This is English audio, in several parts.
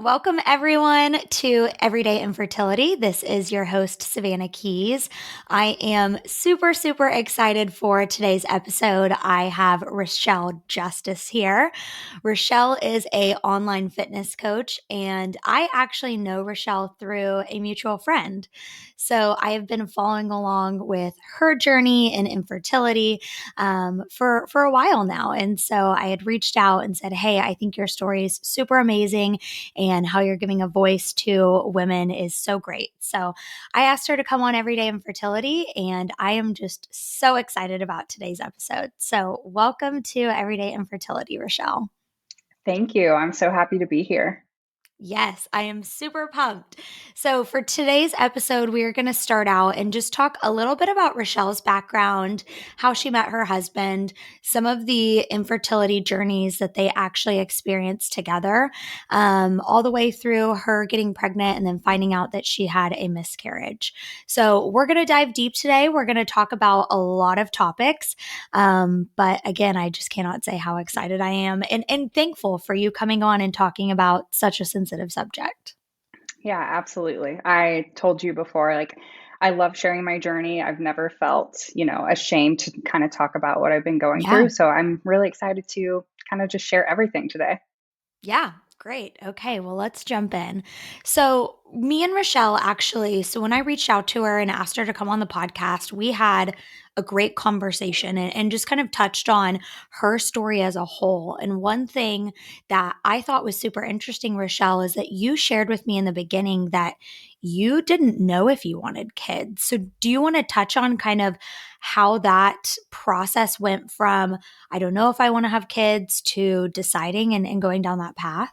Welcome, everyone, to Everyday Infertility. This is your host, Savannah Keys. I am super, super excited for today's episode. I have Rachelle Justus here. Rachelle is a online fitness coach, and I actually know Rachelle through a mutual friend. So I have been following along with her journey in infertility for a while now. And so I had reached out and said, "Hey, I think your story is super amazing, and how you're giving a voice to women is so great." So I asked her to come on Everyday Infertility, and I am just so excited about today's episode. So welcome to Everyday Infertility, Rachelle. Thank you. I'm so happy to be here. Yes, I am super pumped. So, for today's episode, we are going to start out and just talk a little bit about Rochelle's background, how she met her husband, some of the infertility journeys that they actually experienced together, all the way through her getting pregnant and then finding out that she had a miscarriage. So, we're going to dive deep today. We're going to talk about a lot of topics. But again, I just cannot say how excited I am and thankful for you coming on and talking about such a sensitive subject. Yeah, absolutely. I told you before, I love sharing my journey. I've never felt, ashamed to kind of talk about what I've been going Yeah. through. So I'm really excited to kind of just share everything today. Yeah, great. Okay, well, let's jump in. So, me and Rochelle actually, so when I reached out to her and asked her to come on the podcast, we had a great conversation and just kind of touched on her story as a whole. And one thing that I thought was super interesting, Rochelle, is that you shared with me in the beginning that you didn't know if you wanted kids. So, do you want to touch on kind of how that process went from I don't know if I want to have kids to deciding and going down that path?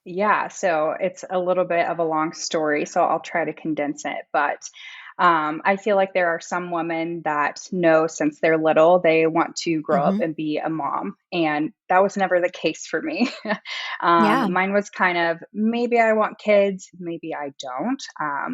Yeah, so it's a little bit of a long story, so I'll try to condense it. But I feel like there are some women that know since they're little they want to grow up Hmm. and be a mom, and that was never the case for me. Yeah. Mine was kind of maybe I want kids, maybe I don't. I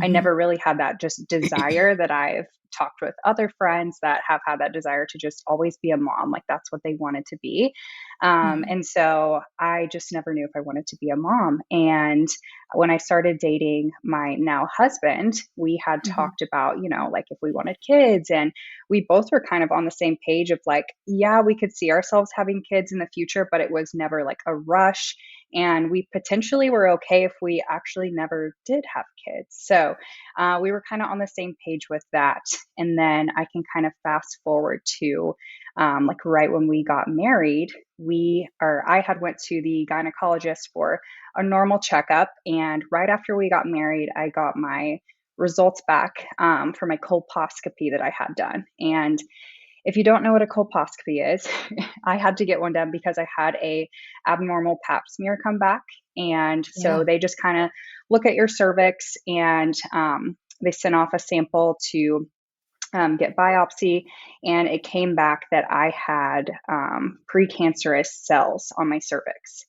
Hmm. never really had that just desire that I've talked with other friends that have had that desire to just always be a mom, like that's what they wanted to be. Hmm. And so I just never knew if I wanted to be a mom. And when I started dating my now husband, we had Hmm. talked about, like if we wanted kids. And we both were kind of on the same page of like, yeah, we could see ourselves having kids in the future, but it was never like a rush. And we potentially were okay if we actually never did have kids. So we were kind of on the same page with that. And then I can kind of fast forward to like right when we got married, I had went to the gynecologist for a normal checkup, and right after we got married I got my results back for my colposcopy that I had done. And if you don't know what a colposcopy is, I had to get one done because I had a abnormal pap smear come back. And so Yeah. they just kind of look at your cervix, and they sent off a sample to get biopsy, and it came back that I had precancerous cells on my cervix.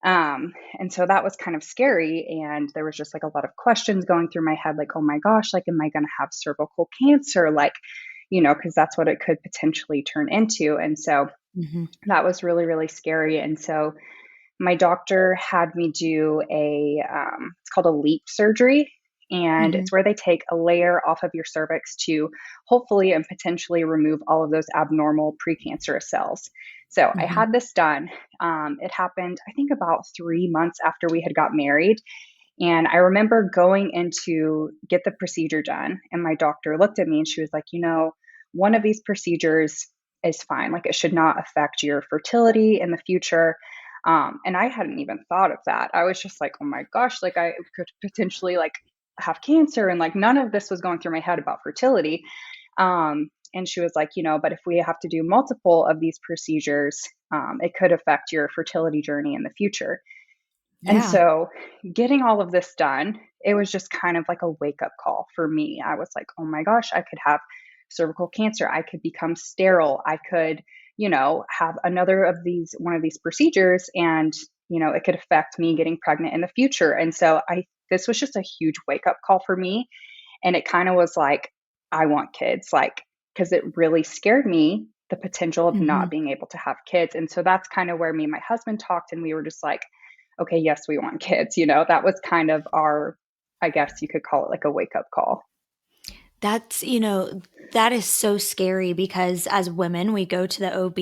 And so that was kind of scary. And there was just like a lot of questions going through my head, like, oh my gosh, like, am I going to have cervical cancer? Like, because that's what it could potentially turn into. And so Hmm. that was really, really scary. And so my doctor had me do it's called a leap surgery. And Hmm. it's where they take a layer off of your cervix to hopefully and potentially remove all of those abnormal precancerous cells. So I Hmm. had this done. It happened, I think, about 3 months after we had got married. And I remember going in to get the procedure done. And my doctor looked at me and she was like, one of these procedures is fine. Like, it should not affect your fertility in the future. And I hadn't even thought of that. I was just like, oh my gosh, like I could potentially like have cancer. And like none of this was going through my head about fertility. And she was like, but if we have to do multiple of these procedures, it could affect your fertility journey in the future. And Yeah. so getting all of this done, it was just kind of like a wake up call for me. I was like, oh my gosh, I could have cervical cancer. I could become sterile. I could, have one of these procedures, and, it could affect me getting pregnant in the future. And so this was just a huge wake up call for me. And it kind of was like, I want kids, like, because it really scared me, the potential of Hmm. not being able to have kids. And so that's kind of where me and my husband talked, and we were just like, okay, yes, we want kids. That was kind of our, I guess you could call it like a wake up call. That's, that is so scary because as women, we go to the OB,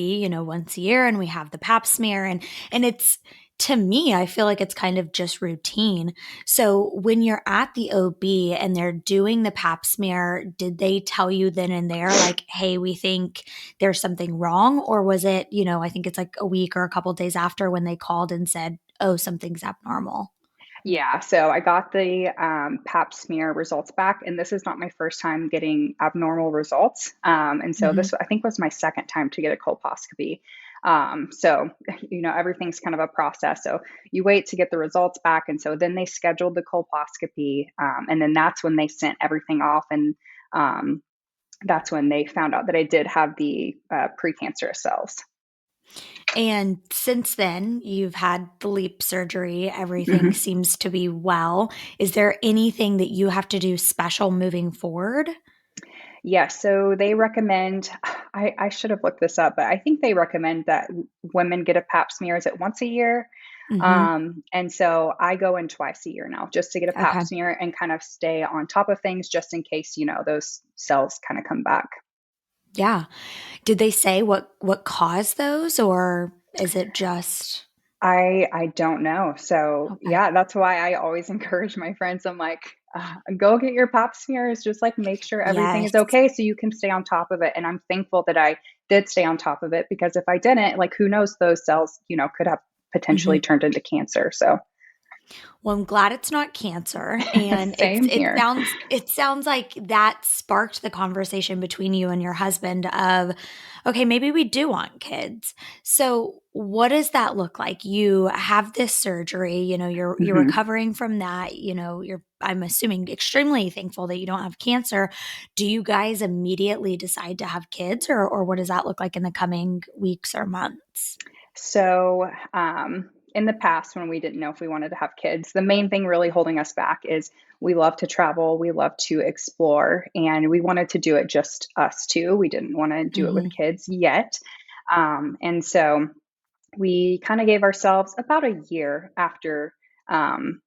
once a year and we have the pap smear and it's to me, I feel like it's kind of just routine. So when you're at the OB and they're doing the pap smear, did they tell you then and there like, "Hey, we think there's something wrong?" Or was it, I think it's like a week or a couple days after when they called and said, "Oh, something's abnormal." Yeah, so I got the pap smear results back, and this is not my first time getting abnormal results. And so Mhm. this, I think, was my second time to get a colposcopy. So, everything's kind of a process. So you wait to get the results back. And so then they scheduled the colposcopy. And then that's when they sent everything off. And um, that's when they found out that I did have the precancerous cells. And since then, you've had the LEAP surgery. Everything Mhm. seems to be well. Is there anything that you have to do special moving forward? Yeah, so they recommend, I should have looked this up, but I think they recommend that women get a pap smear. Is it once a year? Hmm. And so I go in twice a year now just to get a pap Okay. smear and kind of stay on top of things just in case, those cells kind of come back. Yeah. Did they say what caused those, or is it just I don't know. So okay? yeah, that's why I always encourage my friends. I'm like, go get your pap smears. Just like make sure everything Yes. is okay so you can stay on top of it. And I'm thankful that I did stay on top of it because if I didn't, like who knows, those cells, could have potentially Mhm. turned into cancer. So Well, I'm glad it's not cancer, and same it here. sounds like that sparked the conversation between you and your husband of, okay, maybe we do want kids. So, what does that look like? You have this surgery, you're Mhm. recovering from that, you're I'm assuming extremely thankful that you don't have cancer. Do you guys immediately decide to have kids, or what does that look like in the coming weeks or months? So, in the past, when we didn't know if we wanted to have kids, the main thing really holding us back is we love to travel, we love to explore, and we wanted to do it just us two. We didn't want to do it with Mhm. kids yet. And so we kind of gave ourselves about a year after um,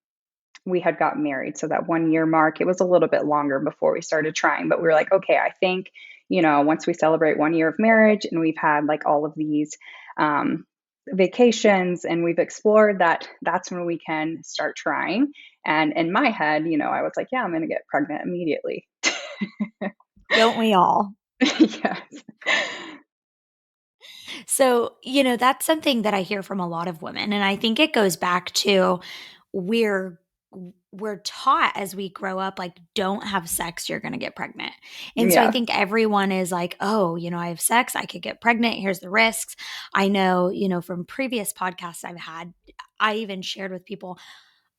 we had got married. So that 1 year mark, it was a little bit longer before we started trying, but we were like, okay, I think, once we celebrate 1 year of marriage and we've had like all of these um, vacations and we've explored that, that's when we can start trying. And in my head, I was like, yeah, I'm going to get pregnant immediately. Don't we all? Yes. So, that's something that I hear from a lot of women. And I think it goes back to we're we're taught as we grow up, like, don't have sex, you're gonna get pregnant. And so I Yeah. think everyone is like, oh, I have sex, I could get pregnant. Here's the risks. I know, from previous podcasts I've had, I even shared with people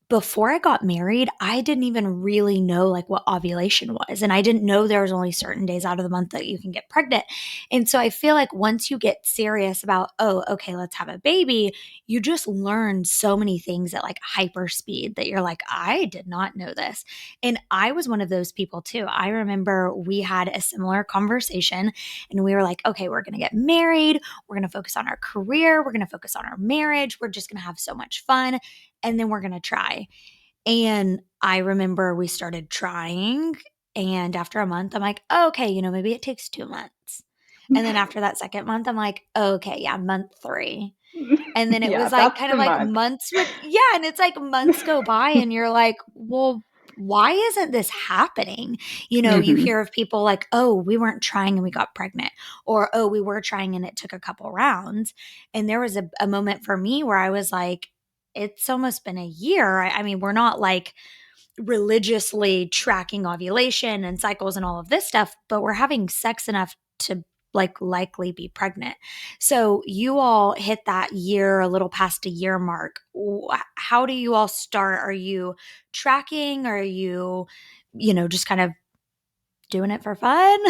before I got married, I didn't even really know like what ovulation was. And I didn't know there was only certain days out of the month that you can get pregnant. And so I feel like once you get serious about, oh, okay, let's have a baby, you just learn so many things at like hyper speed that you're like, I did not know this. And I was one of those people too. I remember we had a similar conversation and we were like, okay, we're going to get married. We're going to focus on our career. We're going to focus on our marriage. We're just going to have so much fun and then we're going to try. And I remember we started trying. And after a month, I'm like, oh, okay, maybe it takes 2 months. And then after that second month, I'm like, okay, yeah, month three. And then it Yeah, was like that's kind the of like month. months would, yeah. And it's like months go by and you're like, well, why isn't this happening? You Hmm. hear of people like, oh, we weren't trying and we got pregnant, or oh, we were trying and it took a couple rounds. And there was a moment for me where I was like, it's almost been a year. I mean, we're not like religiously tracking ovulation and cycles and all of this stuff, but we're having sex enough to like likely be pregnant. So you all hit that year, a little past a year mark. How do you all start? Are you tracking? Are you, just kind of doing it for fun?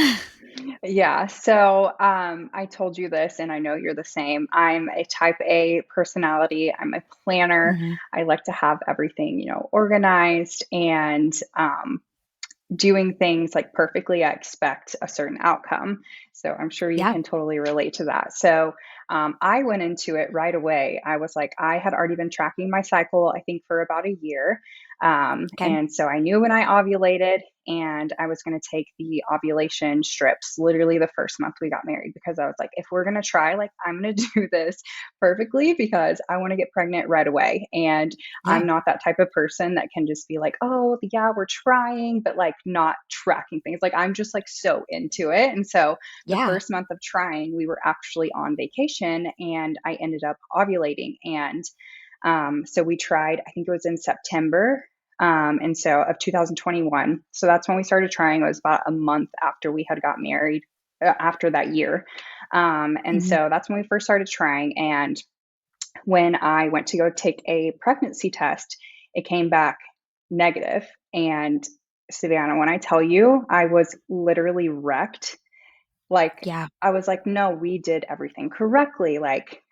Yeah. So I told you this, and I know you're the same. I'm a type A personality. I'm a planner. Hmm. I like to have everything, organized and doing things like perfectly. I expect a certain outcome. So I'm sure you Yeah. can totally relate to that. So I went into it right away. I was like, I had already been tracking my cycle, I think, for about a year. Okay. And so I knew when I ovulated, and I was going to take the ovulation strips literally the first month we got married, because I was like, if we're going to try, like, I'm going to do this perfectly because I want to get pregnant right away. And Yeah. I'm not that type of person that can just be like, oh, yeah, we're trying, but like not tracking things. Like, I'm just like so into it. And so the Yeah. first month of trying, we were actually on vacation and I ended up ovulating. And so we tried, I think it was in September. And so of 2021. So that's when we started trying. It was about a month after we had got married, after that year. And Hmm. so that's when we first started trying. And when I went to go take a pregnancy test, it came back negative. And Savannah, when I tell you, I was literally wrecked. Like, Yeah. I was like, no, we did everything correctly. Like,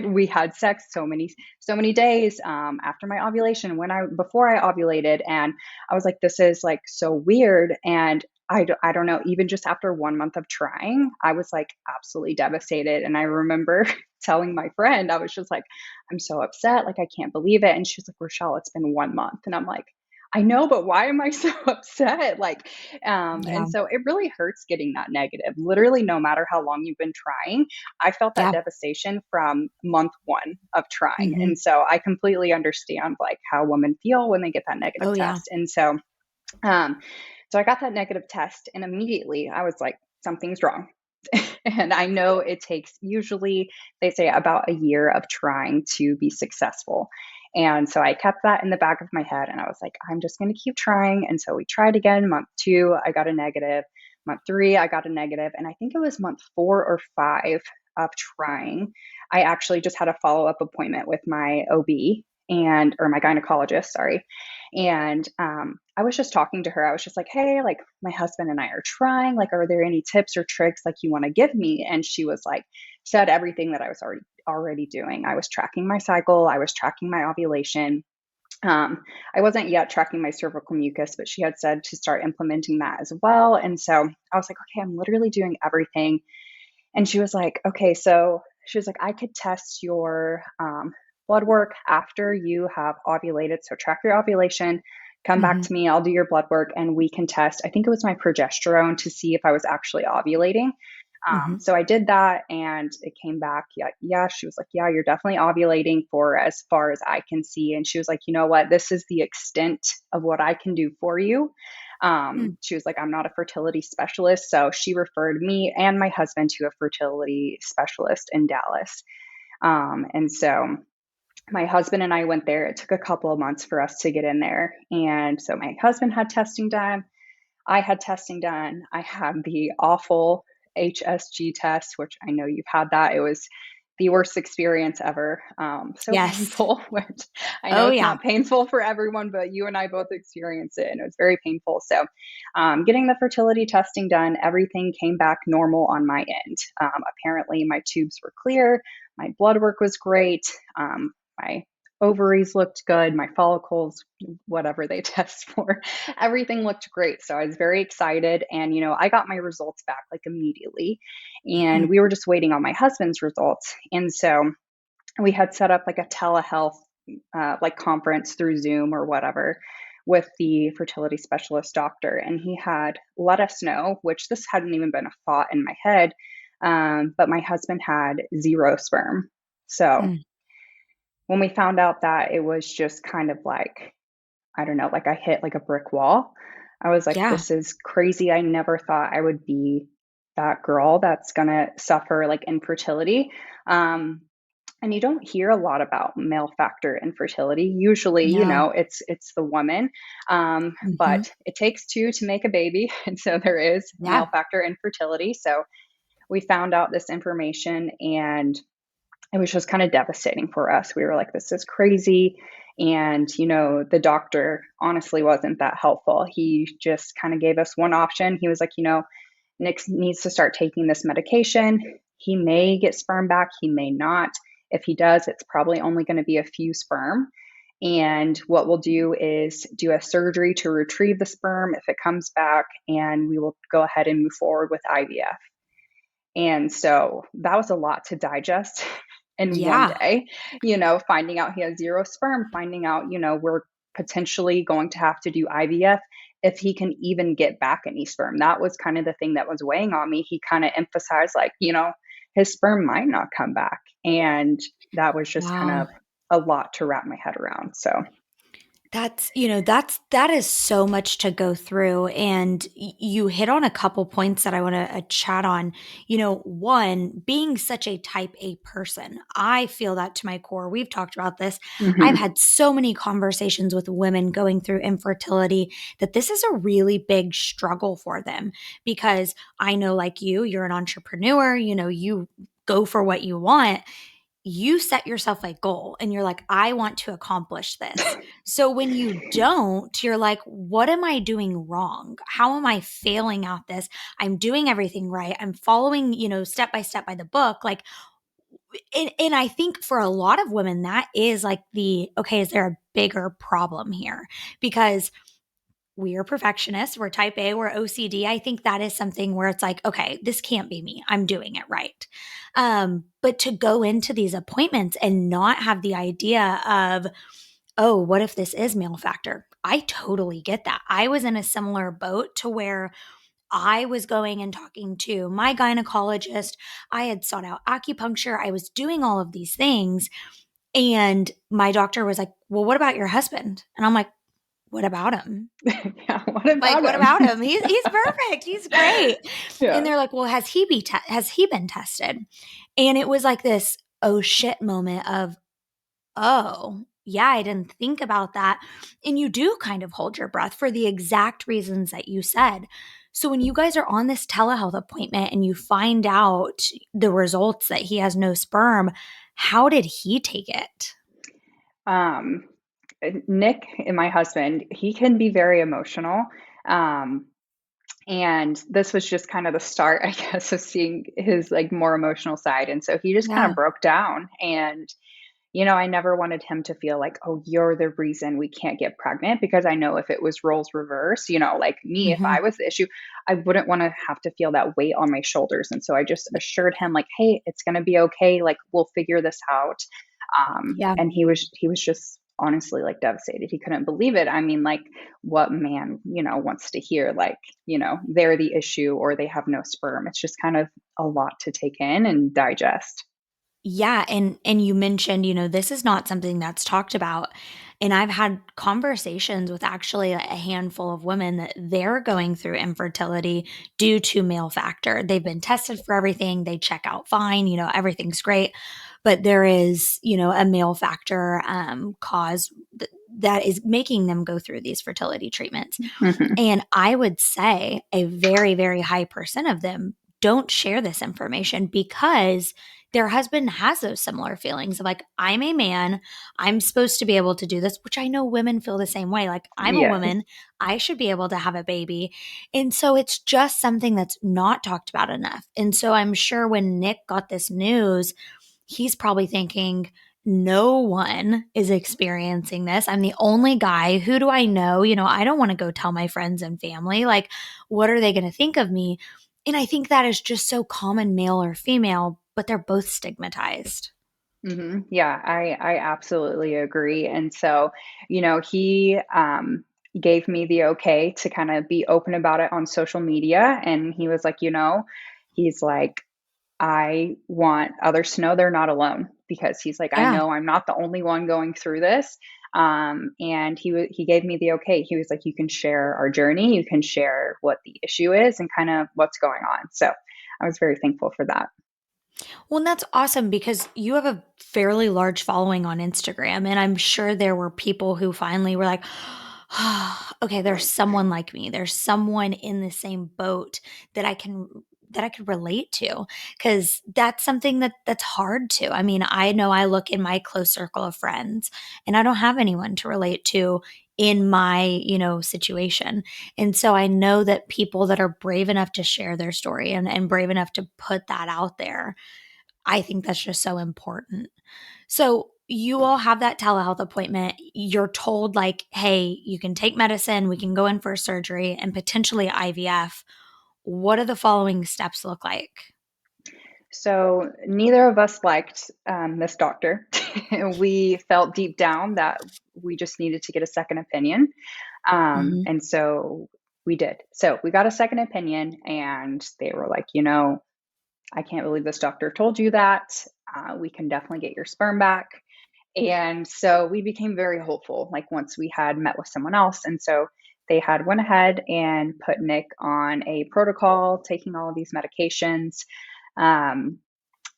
we had sex so many days after my ovulation, before I ovulated, and I was like, this is like so weird. And I don't know, even just after 1 month of trying, I was like absolutely devastated. And I remember telling my friend, I was just like, I'm so upset. Like, I can't believe it. And she was like, Rochelle, it's been 1 month. And I'm like, I know, but why am I so upset? Like, Yeah. and so it really hurts getting that negative. Literally, no matter how long you've been trying, I felt that Yeah. devastation from month one of trying. Hmm. And so I completely understand like how women feel when they get that negative Oh, yeah. test. And um, so I got that negative test, and immediately I was like, something's wrong. And I know it takes, usually they say, about a year of trying to be successful. And so I kept that in the back of my head, and I was like, I'm just going to keep trying. And so we tried again. Month two, I got a negative. Month three, I got a negative. And I think it was month 4 or 5 of trying, I actually just had a follow up appointment with my OB, or my gynecologist, sorry. And I was just talking to her. I was just like, hey, like, my husband and I are trying. Like, are there any tips or tricks like you want to give me? And she was like, said everything that I was already doing. I was tracking my cycle. I was tracking my ovulation. I wasn't yet tracking my cervical mucus, but she had said to start implementing that as well. And so I was like, okay, I'm literally doing everything. And she was like, okay, so she was like, I could test your blood work after you have ovulated. So track your ovulation, come back Hmm. to me, I'll do your blood work, and we can test. I think it was my progesterone to see if I was actually ovulating. Hmm. So I did that, and it came back. Yeah, yeah. She was like, yeah, you're definitely ovulating for as far as I can see. And she was like, you know what? This is the extent of what I can do for you. She was like, I'm not a fertility specialist. So she referred me and my husband to a fertility specialist in Dallas. And so my husband and I went there. It took a couple of months for us to get in there. And so my husband had testing done. I had testing done. I had the awful HSG test, which I know you've had that. It was the worst experience ever. So Yes. painful, which I know Oh, it's yeah. not painful for everyone, but you and I both experienced it, and it was very painful. So, getting the fertility testing done, everything came back normal on my end. Apparently, my tubes were clear, my blood work was great, my ovaries looked good, my follicles, whatever they test for, everything looked great. So I was very excited. And, I got my results back like immediately. Hmm. And we were just waiting on my husband's results. And so we had set up like a telehealth like conference through Zoom or whatever with the fertility specialist doctor. And he had let us know, which this hadn't even been a thought in my head, but my husband had zero sperm. So Mm. when we found out that, it was just kind of like, I don't know, like I hit like a brick wall. I was like, Yeah. this is crazy. I never thought I would be that girl that's going to suffer like infertility. Um, and you don't hear a lot about male factor infertility. Usually, No. it's the woman, Hmm. but it takes two to make a baby, and so there is Yeah. male factor infertility. So we found out this information, and it was just kind of devastating for us. We were like, this is crazy. And, the doctor honestly wasn't that helpful. He just kind of gave us one option. He was like, Nick needs to start taking this medication. He may get sperm back, he may not. If he does, it's probably only going to be a few sperm. And what we'll do is do a surgery to retrieve the sperm if it comes back, and we will go ahead and move forward with IVF. And so that was a lot to digest in one Yeah. day, finding out he has zero sperm, finding out, we're potentially going to have to do IVF if he can even get back any sperm. That was kind of the thing that was weighing on me. He kind of emphasized, like, his sperm might not come back. And that was just kind Wow. of a lot to wrap my head around. So, That is so much to go through. And you hit on a couple points that I want to chat on. One, being such a type A person, I feel that to my core. We've talked about this. I've mhm. had so many conversations with women going through infertility that this is a really big struggle for them because I know, like you're an entrepreneur, you go for what you want. You set yourself a goal and you're like, I want to accomplish this. So when you don't, you're like, what am I doing wrong? How am I failing at this? I'm doing everything right. I'm following, step by step by the book. Like, and I think for a lot of women, that is like okay, is there a bigger problem here? Because we are perfectionists, we're type A, we're OCD. I think that is something where it's like, okay, this can't be me. I'm doing it right. But to go into these appointments and not have the idea of, oh, what if this is male factor? I totally get that. I was in a similar boat to where I was going and talking to my gynecologist. I had sought out acupuncture. I was doing all of these things. And my doctor was like, well, what about your husband? And I'm like, what about him? Yeah. What Like, about what him? about him? He's perfect. He's great. And Yeah. they're like, well, has he been tested? And it was like this oh shit moment of, oh, yeah, I didn't think about that. And you do kind of hold your breath for the exact reasons that you said. So when you guys are on this telehealth appointment and you find out the results that he has no sperm, how did he take it? Um, Nick, and my husband, he can be very emotional. Um, and this was just kind of the start, I guess, of seeing his like more emotional side. And so he just kind Yeah. of broke down. And I never wanted him to feel like, oh, you're the reason we can't get pregnant, because I know if it was roles reverse, like me, if I Hmm. was the issue, I wouldn't want to have to feel that weight on my shoulders. And so I just assured him, like, hey, it's going to be okay. Like, we'll figure this out. Yeah. And he was just honestly like devastated. He couldn't believe it. I mean, like, what man, wants to hear, like, they're the issue or they have no sperm? It's just kind of a lot to take in and digest. Yeah, and you mentioned, this is not something that's talked about. And I've had conversations with actually a handful of women that they're going through infertility due to male factor. They've been tested for everything, they check out fine, everything's great, but there is, a male factor cause that is making them go through these fertility treatments. Hmm. And I would say a very, very high percent of them don't share this information because their husband has those similar feelings of like, I'm a man, I'm supposed to be able to do this, which I know women feel the same way. Like, I'm a Yes. woman, I should be able to have a baby. And so it's just something that's not talked about enough. And so I'm sure when Nick got this news, he's probably thinking, no one is experiencing this. I'm the only guy. Who do I know? I don't want to go tell my friends and family. Like, what are they going to think of me? And I think that is just so common, male or female, but they're both stigmatized. Yeah, I absolutely agree. And so, he gave me the okay to kind of be open about it on social media. And he was like, he's like, I want others to know they're not alone, because he's like, I Yeah. know I'm not the only one going through this. And he gave me the okay. He was like, you can share our journey, you can share what the issue is and kind of what's going on. So I was very thankful for that. Well, and that's awesome because you have a fairly large following on Instagram. And I'm sure there were people who finally were like, oh, okay, there's someone like me. There's someone in the same boat that I could relate to, because that's something that's hard to. I mean, I know I look in my close circle of friends and I don't have anyone to relate to in my, situation. And so I know that people that are brave enough to share their story and brave enough to put that out there, I think that's just so important. So you all have that telehealth appointment. You're told, like, hey, you can take medicine, we can go in for surgery and potentially IVF. What do the following steps look like? So neither of us liked this doctor. We felt deep down that we just needed to get a second opinion. Hmm. And so we did. So we got a second opinion, and they were like, I can't believe this doctor told you that. We can definitely get your sperm back. And so we became very hopeful, like once we had met with someone else. And so they had went ahead and put Nick on a protocol, taking all of these medications. Um,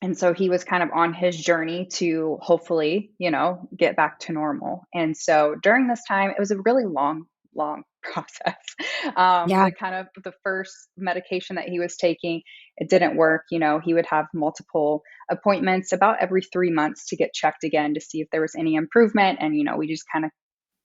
and so he was kind of on his journey to hopefully, get back to normal. And so during this time, it was a really long, long process. Yeah. The first medication that he was taking, it didn't work. He would have multiple appointments about every 3 months to get checked again to see if there was any improvement. And, we just kind of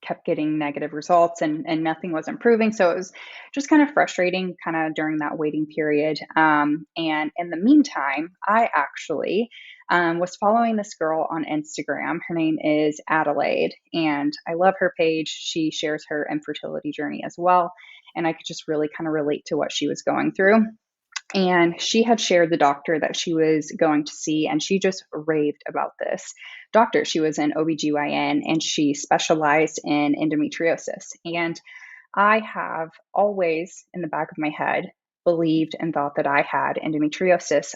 kept getting negative results, and nothing was improving. So it was just kind of frustrating kind of during that waiting period. And in the meantime, I actually was following this girl on Instagram. Her name is Adelaide, and I love her page. She shares her infertility journey as well. And I could just really kind of relate to what she was going through. And she had shared the doctor that she was going to see, and she just raved about this doctor. She was an OBGYN, and she specialized in endometriosis. And I have always, in the back of my head, believed and thought that I had endometriosis,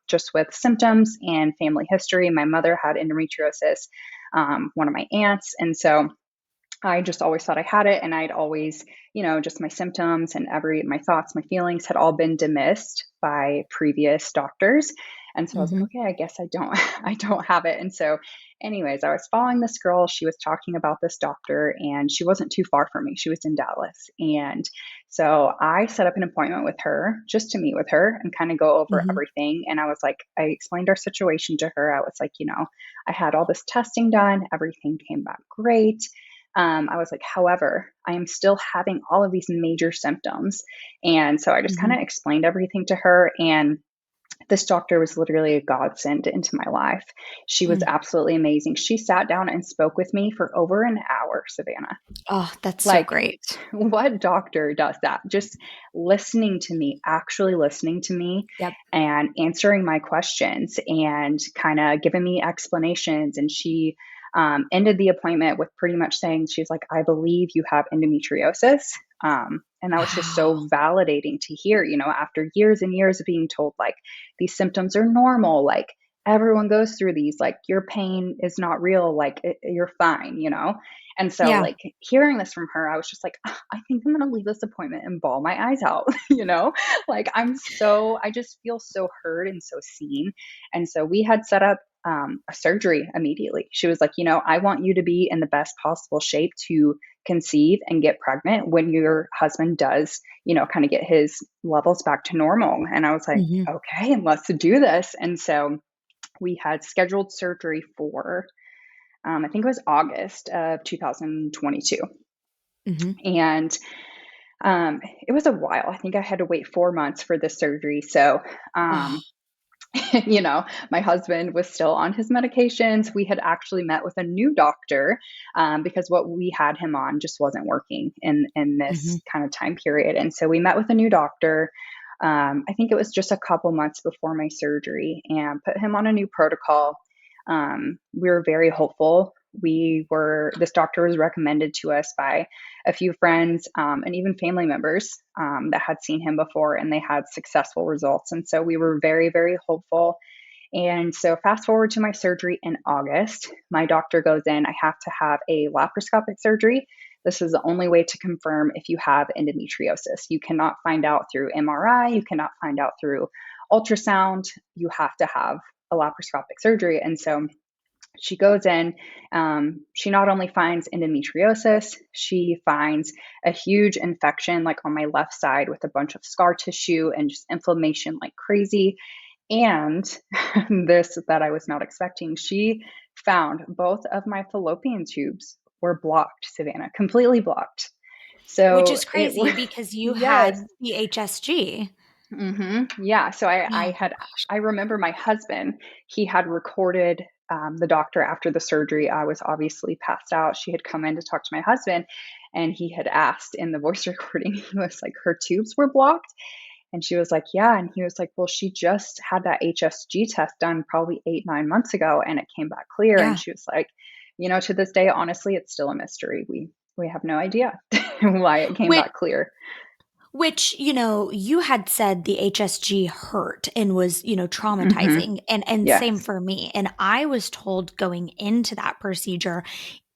just with symptoms and family history. My mother had endometriosis, one of my aunts. And so I just always thought I had it, and I'd always, just my symptoms and my thoughts, my feelings had all been dismissed by previous doctors. And so I was like, Hmm. okay, I guess I don't, I don't have it. And so, anyways, I was following this girl. She was talking about this doctor, and she wasn't too far from me. She was in Dallas. And so I set up an appointment with her just to meet with her and kind of go over Hmm. everything. And I was like, I explained our situation to her. I was like, I had all this testing done, everything came back great. I was like, however, I am still having all of these major symptoms. And so I just kind Hmm. of explained everything to her. And this doctor was literally a godsend into my life. She was absolutely amazing. She sat down and spoke with me for over an hour, Savannah. Oh, that's so Like, great. what doctor does that? Just listening to me, actually listening to me Yep. and answering my questions and kind of giving me explanations. And she ended the appointment with pretty much saying, she's like, I believe you have endometriosis. And that was just Wow. so validating to hear, after years and years of being told, like, these symptoms are normal, like, everyone goes through these, like, your pain is not real, like, you're fine. And so, Yeah. like, hearing this from her, I was just like, I think I'm going to leave this appointment and bawl my eyes out, Like, I just feel so heard and so seen. And so we had set up a surgery immediately. She was like, I want you to be in the best possible shape to conceive and get pregnant when your husband does, kind of get his levels back to normal. And I was like, Hmm. okay, let's do this. And so we had scheduled surgery for I think it was August of 2022. Hmm. And it was a while. I think I had to wait 4 months for the surgery. So, Oh. my husband was still on his medications. We had actually met with a new doctor because what we had him on just wasn't working in Hmm. this kind of time period. And so we met with a new doctor. I think it was just a couple months before my surgery, and put him on a new protocol. We were very hopeful. This doctor was recommended to us by a few friends and even family members that had seen him before, and they had successful results. And so we were very, very hopeful. And so, fast forward to my surgery in August, my doctor goes in. I have to have a laparoscopic surgery. This is the only way to confirm if you have endometriosis. You cannot find out through MRI, you cannot find out through ultrasound. You have to have a laparoscopic surgery. And so, she goes in. She not only finds endometriosis, she finds a huge infection, like on my left side, with a bunch of scar tissue and just inflammation like crazy. And this that I was not expecting, she found both of my fallopian tubes were blocked, Savannah, completely blocked. Which So is it was, crazy because you yes. had the HSG. Yeah. So Oh my gosh. I remember my husband, he had recorded the doctor after the surgery. I was obviously passed out. She had come in to talk to my husband, and he had asked in the voice recording, he was like, her tubes were blocked. And she was like, yeah. And he was like, well, she just had that HSG test done probably 8, 9 months ago and it came back clear. And Yeah. she was like, to this day, honestly, it's still a mystery. We have no idea why it came Which back clear. Which, you had said the HSG hurt and was, Hmm. traumatizing, and same Yes. for me. And I was told going into that procedure,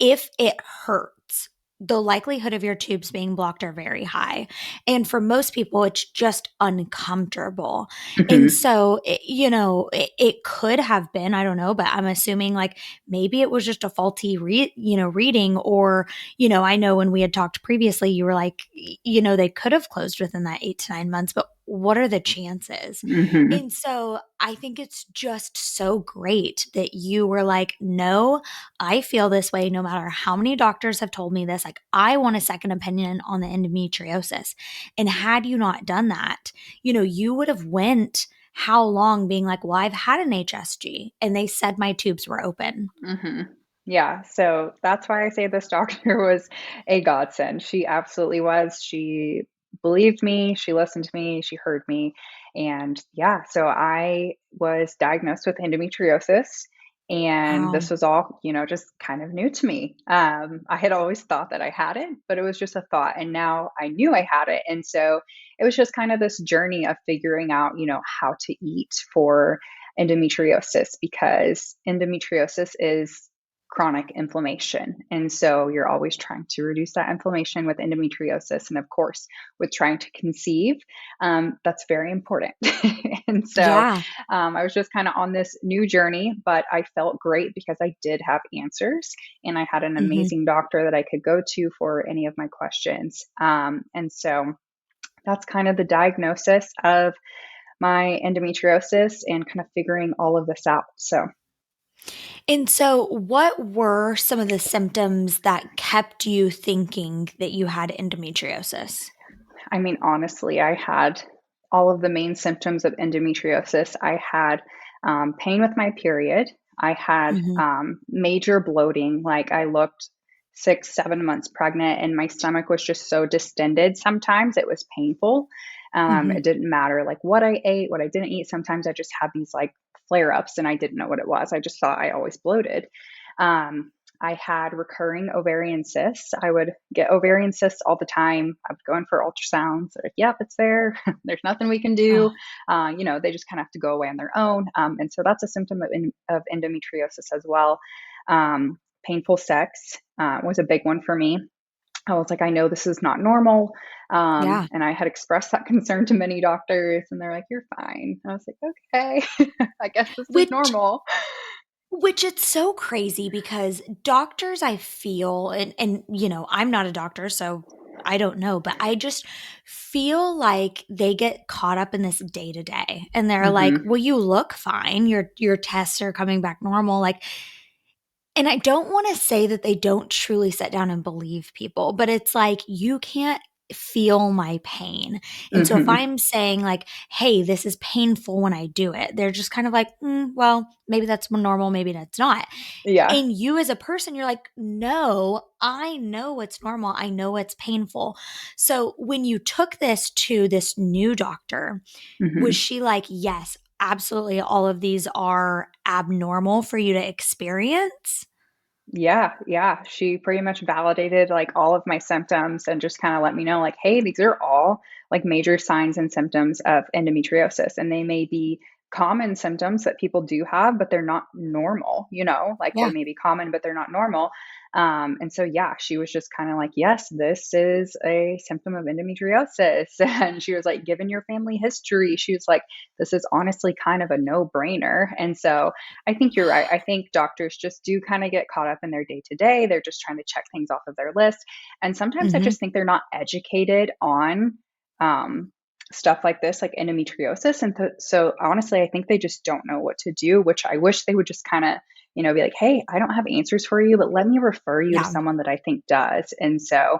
if it hurts, the likelihood of your tubes being blocked are very high. And for most people, it's just uncomfortable. And Hmm. so, it could have been, I don't know, but I'm assuming like maybe it was just a faulty reading, or I know when we had talked previously, you were like, they could have closed within that 8 to 9 months, but what are the chances? Hmm. And so I think it's just so great that you were like, no, I feel this way no matter how many doctors have told me this. Like, I want a second opinion on the endometriosis. And had you not done that, you would have went how long being like, well, I've had an HSG and they said my tubes were open. Hmm. Yeah. So that's why I say this doctor was a godsend. She absolutely was. She believed me. She listened to me. She heard me. And yeah, so I was diagnosed with endometriosis. And this Wow. was all, just kind of new to me. I had always thought that I had it, but it was just a thought. And now I knew I had it. And so it was just kind of this journey of figuring out, how to eat for endometriosis, because endometriosis is chronic inflammation. And so you're always trying to reduce that inflammation with endometriosis. And of course, with trying to conceive, that's very important. And so Yeah. I was just kind of on this new journey, but I felt great because I did have answers and I had an Hmm. amazing doctor that I could go to for any of my questions. And so that's kind of the diagnosis of my endometriosis and kind of figuring all of this out. So, And so, what were some of the symptoms that kept you thinking that you had endometriosis? I mean, honestly, I had all of the main symptoms of endometriosis. I had pain with my period. I had Hmm. major bloating. Like I looked 6, 7 months pregnant, and my stomach was just so distended. Sometimes it was painful. Hmm. It didn't matter like what I ate, what I didn't eat. Sometimes I just had these like flare ups, and I didn't know what it was. I just thought I always bloated. Um, I had recurring ovarian cysts. I would get ovarian cysts all the time. I would go in for ultrasounds. They're like, yep, it's there. There's nothing we can do. They just kind of have to go away on their own. And so that's a symptom of endometriosis as well. Painful sex was a big one for me. I was like, I know this is not normal. Yeah. And I had expressed that concern to many doctors, and they're like, you're fine. I was like, okay, I guess this is Which normal. which it's so crazy because doctors, I feel, and I'm not a doctor, so I don't know, but I just feel like they get caught up in this day to day and they're like, Hmm. well, you look fine. Your tests are coming back normal. Like, and I don't want to say that they don't truly sit down and believe people, but it's like you can't feel my pain. And so if Hmm. I'm saying like, hey, this is painful when I do it, they're just kind of like, well, maybe that's normal, maybe that's not. Yeah. And you as a person, you're like, no, I know what's normal. I know what's painful. So when you took this to this new doctor, was Hmm. she like, yes, absolutely, all of these are abnormal for you to experience? Yeah, yeah. She pretty much validated like all of my symptoms and just kind of let me know like, hey, these are all like major signs and symptoms of endometriosis. And they may be common symptoms that people do have, but they're not normal, like they Yeah. may be common, but they're not normal. And so, yeah, she was just kind of like, yes, this is a symptom of endometriosis. And she was like, given your family history, she was like, this is honestly kind of a no brainer. And so, I think you're right. I think doctors just do kind of get caught up in their day to day. They're just trying to check things off of their list. And sometimes I Hmm. just think they're not educated on stuff like this, like endometriosis. And so honestly, I think they just don't know what to do, which I wish they would just kind of, be like, hey, I don't have answers for you, but let me refer you to Yeah. someone that I think does. And so,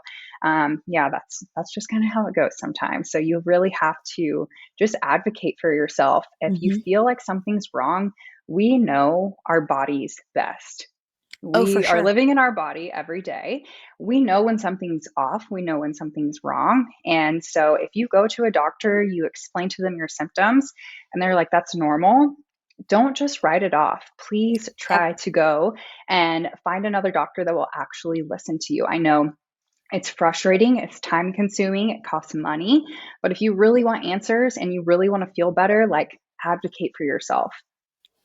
yeah, that's just kind of how it goes sometimes. So you really have to just advocate for yourself. If you Hmm. feel like something's wrong, we know our bodies best. Oh, for We are sure. living in our body every day. We know when something's off, we know when something's wrong. And so if you go to a doctor, you explain to them your symptoms, and they're like, that's normal. Don't just write it off. Please Yep. try to go and find another doctor that will actually listen to you. I know it's frustrating, it's time consuming, it costs money, but if you really want answers and you really want to feel better, like advocate for yourself.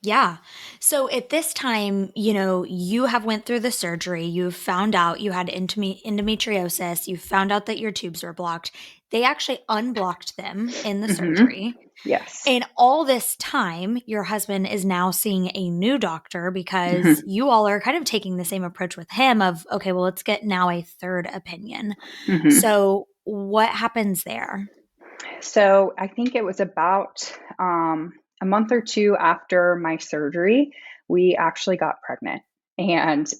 Yeah. So at this time, you have went through the surgery. You've found out you had endometriosis. You found out that your tubes were blocked. They actually unblocked them in the Hmm. surgery. Yes. And all this time, your husband is now seeing a new doctor because Hmm. you all are kind of taking the same approach with him of, okay, well, let's get now a third opinion. Hmm. So what happens there? So I think it was about a month or two after my surgery, we actually got pregnant. And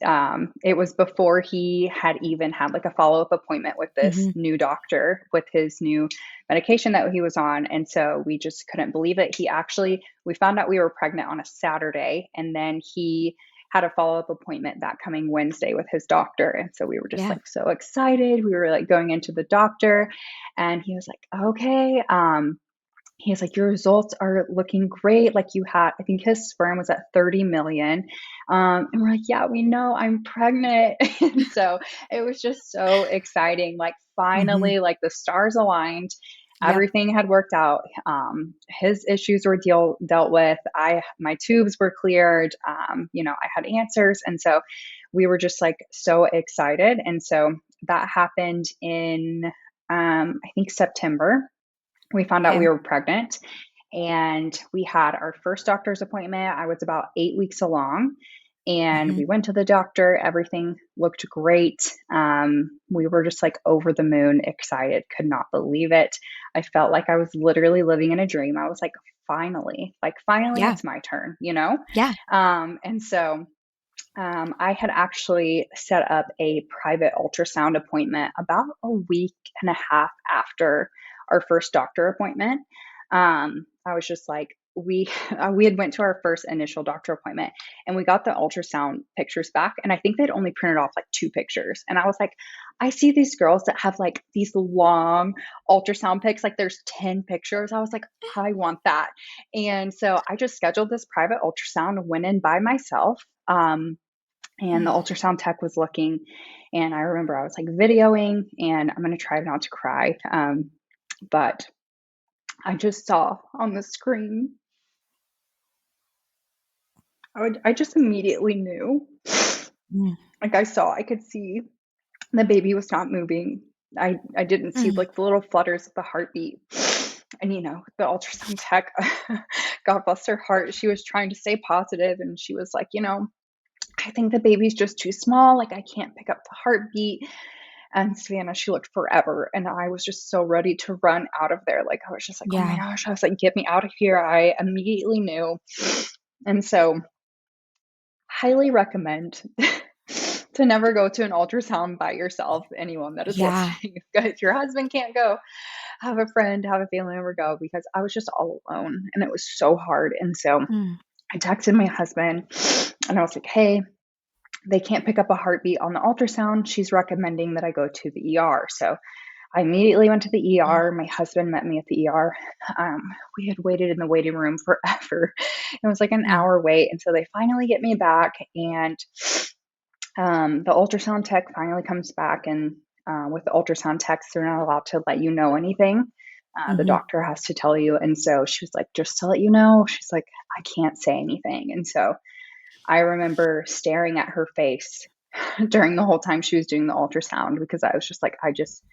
it was before he had even had like a follow up appointment with this Hmm. new doctor with his new medication that he was on. And so we just couldn't believe it. We found out we were pregnant on a Saturday, and then he had a follow up appointment that coming Wednesday with his doctor. And so we were just Yeah. like so excited. We were like going into the doctor, and he was like, okay. He's like, your results are looking great. Like you had, I think his sperm was at 30 million. And we're like, yeah, we know I'm pregnant. And so it was just so exciting. Like Hmm. finally, like the stars aligned. Yep. Everything had worked out. His issues were dealt with. My tubes were cleared. I had answers. And so we were just like so excited. And so that happened in, I think September. We found out we Okay. were pregnant, and we had our first doctor's appointment. I was about 8 weeks along, and Hmm. we went to the doctor. Everything looked great. We were just like over the moon, excited, could not believe it. I felt like I was literally living in a dream. I was like, finally, Yeah. it's my turn, you know? Yeah. And so I had actually set up a private ultrasound appointment about a week and a half after our first doctor appointment. I was just like, we had went to our first initial doctor appointment, and we got the ultrasound pictures back, and I think they'd only printed off like two pictures, and I was like, I see these girls that have like these long ultrasound pics, like there's 10 pictures. I was like, I want that. And so I just scheduled this private ultrasound, went in by myself. And the Mm. ultrasound tech was looking, and I remember I was like videoing, and I'm going to try not to cry, but I just saw on the screen, I just immediately knew, Mm. like I could see the baby was not moving. I didn't see Mm. like the little flutters of the heartbeat. And the ultrasound tech, God bless her heart, she was trying to stay positive, and she was like, I think the baby's just too small. Like, I can't pick up the heartbeat. And Savannah, she looked forever. And I was just so ready to run out of there. Like, I was just like, oh my Yeah. gosh. I was like, get me out of here. I immediately knew. And so, highly recommend to never go to an ultrasound by yourself. Anyone that is Yeah. listening, if your husband can't go, have a friend, have a family member go, because I was just all alone and it was so hard. And so, Mm. I texted my husband, and I was like, hey, they can't pick up a heartbeat on the ultrasound. She's recommending that I go to the ER. So I immediately went to the Mm. ER. My husband met me at the ER. We had waited in the waiting room forever. It was like an Mm. hour wait. And so they finally get me back, and the ultrasound tech finally comes back. And with the ultrasound techs, they're not allowed to let you know anything. The Mhm. doctor has to tell you. And so she was like, just to let you know, she's like, I can't say anything. And so I remember staring at her face during the whole time she was doing the ultrasound, because I was just like, I just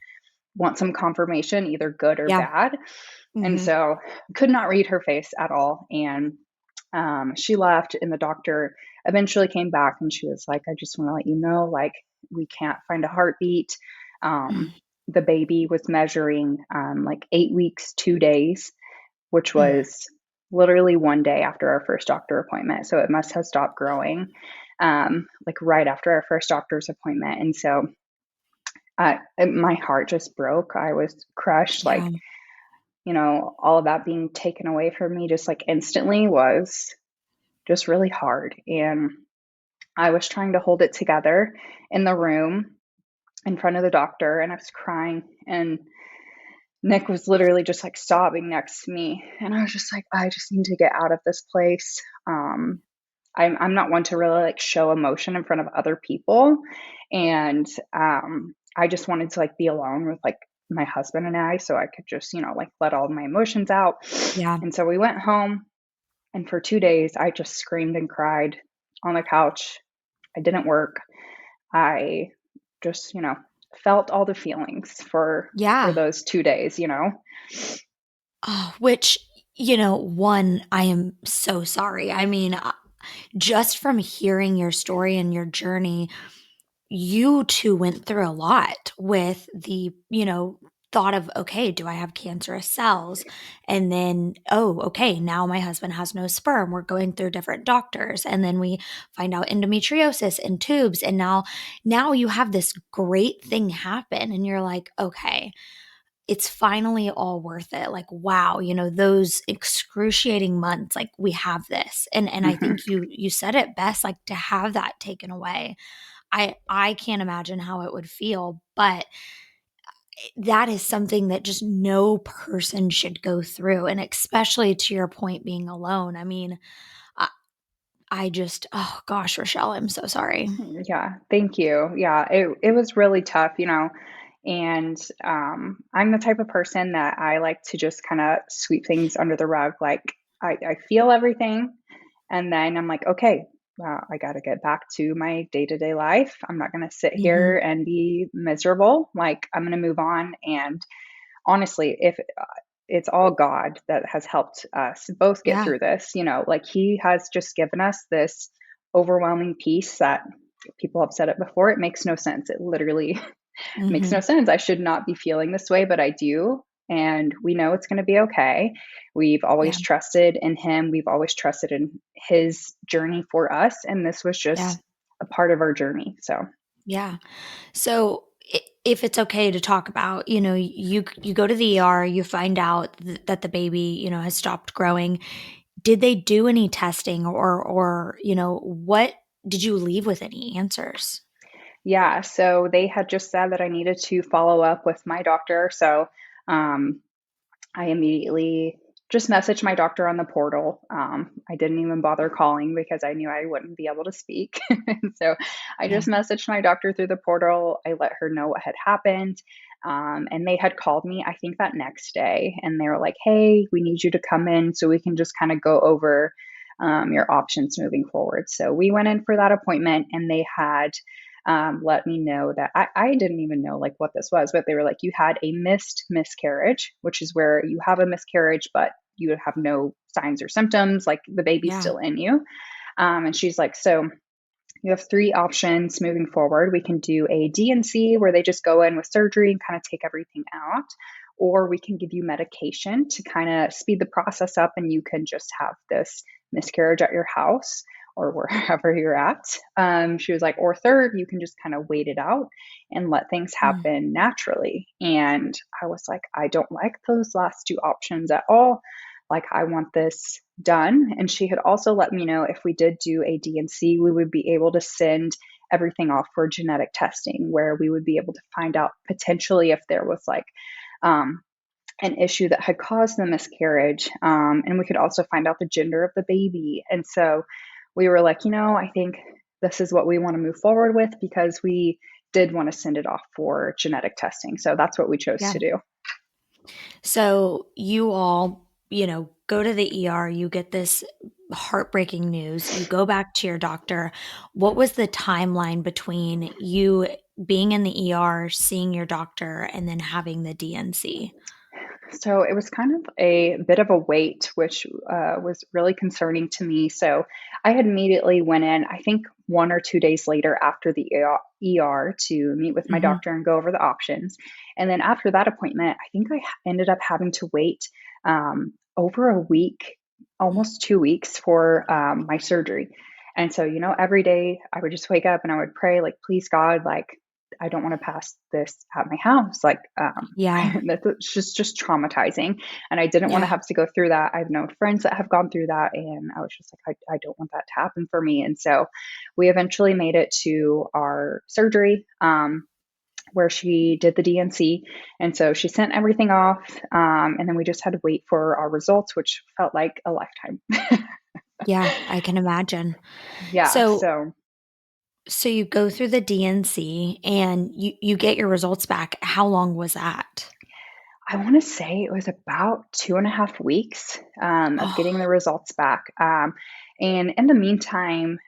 want some confirmation, either good or Yeah. bad. And Mhm. so could not read her face at all. And she left, and the doctor eventually came back, and she was like, I just want to let you know, like, we can't find a heartbeat. Mm. Um, the baby was measuring like 8 weeks, 2 days, which Mm. was literally one day after our first doctor appointment. So it must have stopped growing like right after our first doctor's appointment. And so my heart just broke. I was crushed. Like, Yeah. all of that being taken away from me just like instantly was just really hard. And I was trying to hold it together in the room in front of the doctor, and I was crying, and Nick was literally just like sobbing next to me, and I was just like, I just need to get out of this place. I'm not one to really like show emotion in front of other people, and I just wanted to like be alone with like my husband and I, so I could just like let all my emotions out. Yeah. And so we went home, and for 2 days I just screamed and cried on the couch. I didn't work. I just felt all the feelings for Yeah. those 2 days. Oh, which, one, I am so sorry. I mean, just from hearing your story and your journey, you two went through a lot with the, thought of, okay, do I have cancerous cells? And then, oh, okay, now my husband has no sperm. We're going through different doctors. And then we find out endometriosis and tubes. And now you have this great thing happen. And you're like, okay, it's finally all worth it. Like, wow, those excruciating months, like we have this. And I Hmm. think you said it best, like to have that taken away. I can't imagine how it would feel, but that is something that just no person should go through. And especially to your point, being alone. I mean, I, I just, oh gosh, Rochelle, I'm so sorry. Yeah, thank you. Yeah, it was really tough. And I'm the type of person that I like to just kind of sweep things under the rug. Like I feel everything, and then I'm like, okay, I got to get back to my day to day life. I'm not going to sit Hmm. here and be miserable. Like I'm going to move on. And honestly, if it's all God that has helped us both get Yeah. through this, like He has just given us this overwhelming peace that people have said it before. It makes no sense. It literally makes no Hmm. sense. I should not be feeling this way, but I do. And we know it's going to be okay. We've Yeah. always trusted in Him. We've always trusted in His journey for us. And this was Yeah. just a part of our journey. So, Yeah. So if it's okay to talk about, you go to the ER, you find out that the baby, has stopped growing. Did they do any testing or, what did you leave with any answers? yeah. So they had just said that I needed to follow up with my doctor. So, um, I immediately just messaged my doctor on the portal. I didn't even bother calling because I knew I wouldn't be able to speak. And so I Yeah. just messaged my doctor through the portal. I let her know what had happened. And they had called me, I think, that next day. And they were like, hey, we need you to come in so we can just kind of go over your options moving forward. So we went in for that appointment, and they had let me know that I didn't even know like what this was, but they were like, you had a missed miscarriage, which is where you have a miscarriage, but you have no signs or symptoms, like the baby's Yeah. still in you. And she's like, so you have three options moving forward. We can do a D&C where they just go in with surgery and kind of take everything out, or we can give you medication to kind of speed the process up and you can just have this miscarriage at your house or wherever you're at. She was like, or third, you can just kind of wait it out and let things Mm. happen naturally. And I was like, I don't like those last two options at all. Like, I want this done. And she had also let me know if we did do a D&C, we would be able to send everything off for genetic testing, where we would be able to find out potentially if there was like um, an issue that had caused the miscarriage. And we could also find out the gender of the baby. And so we were like, I think this is what we want to move forward with because we did want to send it off for genetic testing. So that's what we chose Yeah. to do. So you all, go to the ER, you get this heartbreaking news, you go back to your doctor. What was the timeline between you being in the ER, seeing your doctor, and then having the DNC? So it was kind of a bit of a wait, which was really concerning to me. So I had immediately went in, I think 1 or 2 days later after the ER to meet with my Hmm. doctor and go over the options. And then after that appointment, I think I ended up having to wait over a week, almost 2 weeks for my surgery. And so, every day I would just wake up and I would pray, like, please, God, like, I don't want to pass this at my house. Like, Yeah. that's just traumatizing. And I didn't want to Yeah. have to go through that. I've known friends that have gone through that. And I was just like, I don't want that to happen for me. And so we eventually made it to our surgery. Where she did the DNC. And so she sent everything off. And then we just had to wait for our results, which felt like a lifetime. Yeah, I can imagine. Yeah. So So so you go through the DNC and you get your results back. How long was that? I want to say it was about 2.5 weeks of Oh. getting the results back. And in the meantime,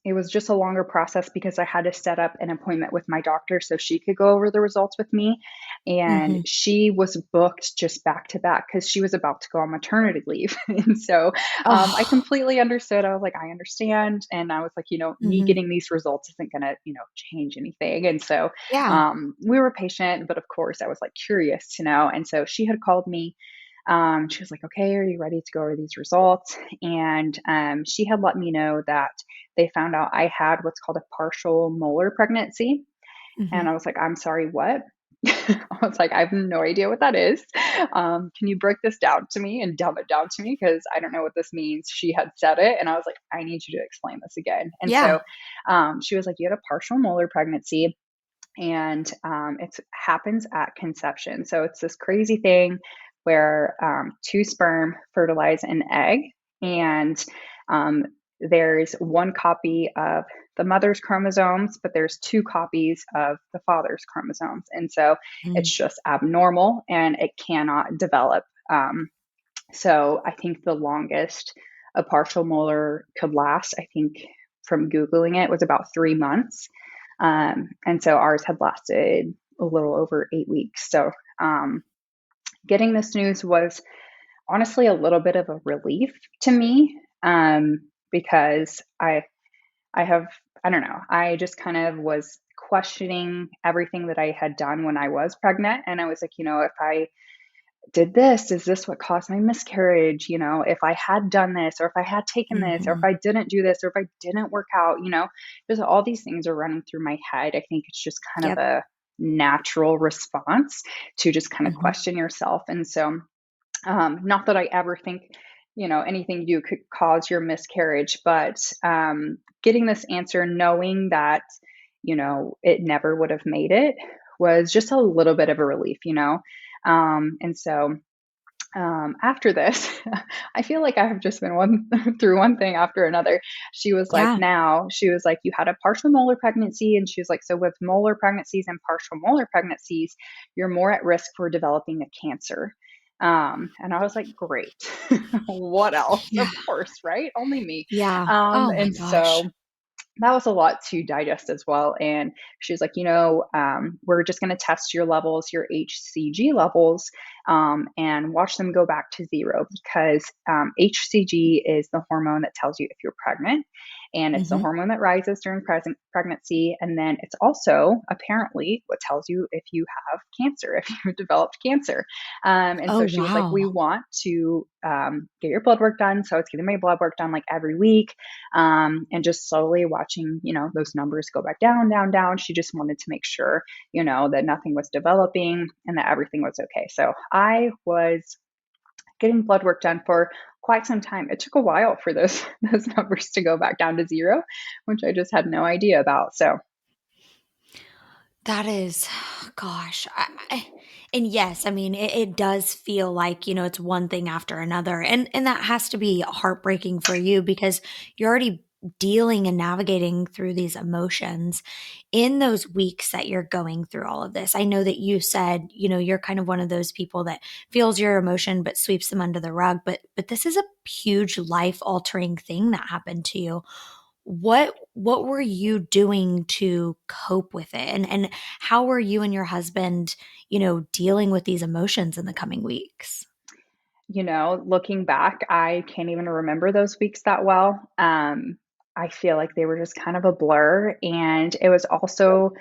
it was just a longer process because I had to set up an appointment with my doctor so she could go over the results with me. And Mhm. she was booked just back to back because she was about to go on maternity leave. And so I Oh. completely understood. I was like, I understand. And I was like, me Mhm. getting these results isn't going to, change anything. And so Yeah. we were patient, but of course I was like curious to know. And so she had called me. She was like, okay, are you ready to go over these results? And she had let me know that they found out I had what's called a partial molar pregnancy. And Mhm. I was like, I'm sorry, what? I was like, I have no idea what that is. Can you break this down to me and dumb it down to me? Because I don't know what this means. She had said it, and I was like, I need you to explain this again. And Yeah. so she was like, you had a partial molar pregnancy, and it happens at conception. So it's this crazy thing where two sperm fertilize an egg, and um, there's one copy of the mother's chromosomes, but there's two copies of the father's chromosomes, and so Mm. it's just abnormal and it cannot develop. So I think the longest a partial molar could last, I think from Googling it, was about 3 months. And so ours had lasted a little over 8 weeks. So getting this news was honestly a little bit of a relief to me because I have, I don't know, I just kind of was questioning everything that I had done when I was pregnant. And I was like, if I did this, is this what caused my miscarriage? If I had done this, or if I had taken this, or if Mhm. I didn't do this, or if I didn't work out, just all these things are running through my head. I think it's just kind of Yep. a natural response to just kind of Mhm. question yourself. And so, not that I ever think, anything you do could cause your miscarriage, but getting this answer, knowing that, it never would have made it was just a little bit of a relief. And so after this, I feel like I have just been one through one thing after another. Yeah. She was like, you had a partial molar pregnancy. And she was like, so with molar pregnancies and partial molar pregnancies, you're more at risk for developing a cancer. And I was like, great. What else? Yeah. Of course, right? Only me. Yeah. Oh my And gosh. so that was a lot to digest as well. And she was like, we're just going to test your levels, your HCG levels, and watch them go back to zero because HCG is the hormone that tells you if you're pregnant. And it's the Mhm. hormone that rises during pregnancy. And then it's also apparently what tells you if you have cancer, if you've developed cancer. And Oh, so she was like, we wow. want to get your blood work done. So I was getting my blood work done like every week and just slowly watching, those numbers go back down, down, down. She just wanted to make sure, that nothing was developing and that everything was okay. So I was getting blood work done for quite some time. It took a while for those those numbers to go back down to zero, which I just had no idea about. So That is gosh, and yes, I mean, it does feel like, it's one thing after another, and that has to be heartbreaking for you because you're already dealing and navigating through these emotions in those weeks that you're going through all of this. I know that you said, you're kind of one of those people that feels your emotion but sweeps them under the rug, but this is a huge life-altering thing that happened to you. What were you doing to cope with it? And how were you and your husband, dealing with these emotions in the coming weeks? looking back, I can't even remember those weeks that well. I feel like they were just kind of a blur. And it was also,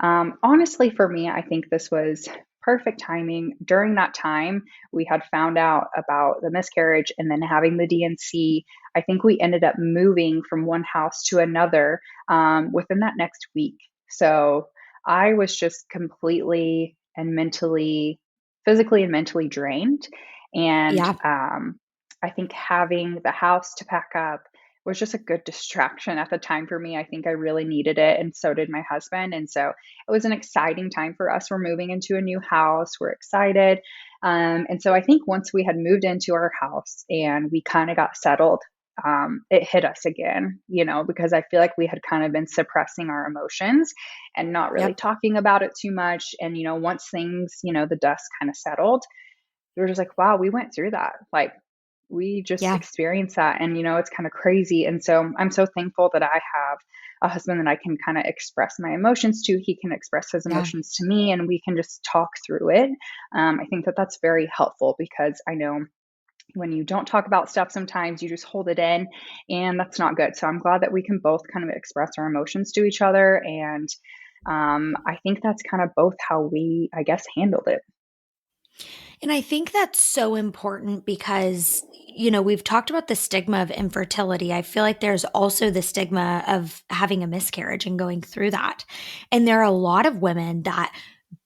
honestly, for me, I think this was perfect timing. During that time, we had found out about the miscarriage and then having the DNC. I think we ended up moving from one house to another within that next week. So I was just completely and physically and mentally drained. And Yeah. I think having the house to pack up was just a good distraction at the time for me. I think I really needed it, and so did my husband. And so it was an exciting time for us. We're moving into a new house. We're excited. And so I think once we had moved into our house and we kind of got settled, it hit us again, because I feel like we had kind of been suppressing our emotions and not really Yep. talking about it too much. And, once things, the dust kind of settled, we were just like, wow, we went through that. Like, we just Yeah. experienced that. And, it's kind of crazy. And so I'm so thankful that I have a husband that I can kind of express my emotions to. He can express his Yeah. emotions to me, and we can just talk through it. I think that that's very helpful because I know when you don't talk about stuff, sometimes you just hold it in, and that's not good. So I'm glad that we can both kind of express our emotions to each other. And I think that's kind of both how we, I guess, handled it. And I think that's so important because, we've talked about the stigma of infertility. I feel like there's also the stigma of having a miscarriage and going through that. And there are a lot of women that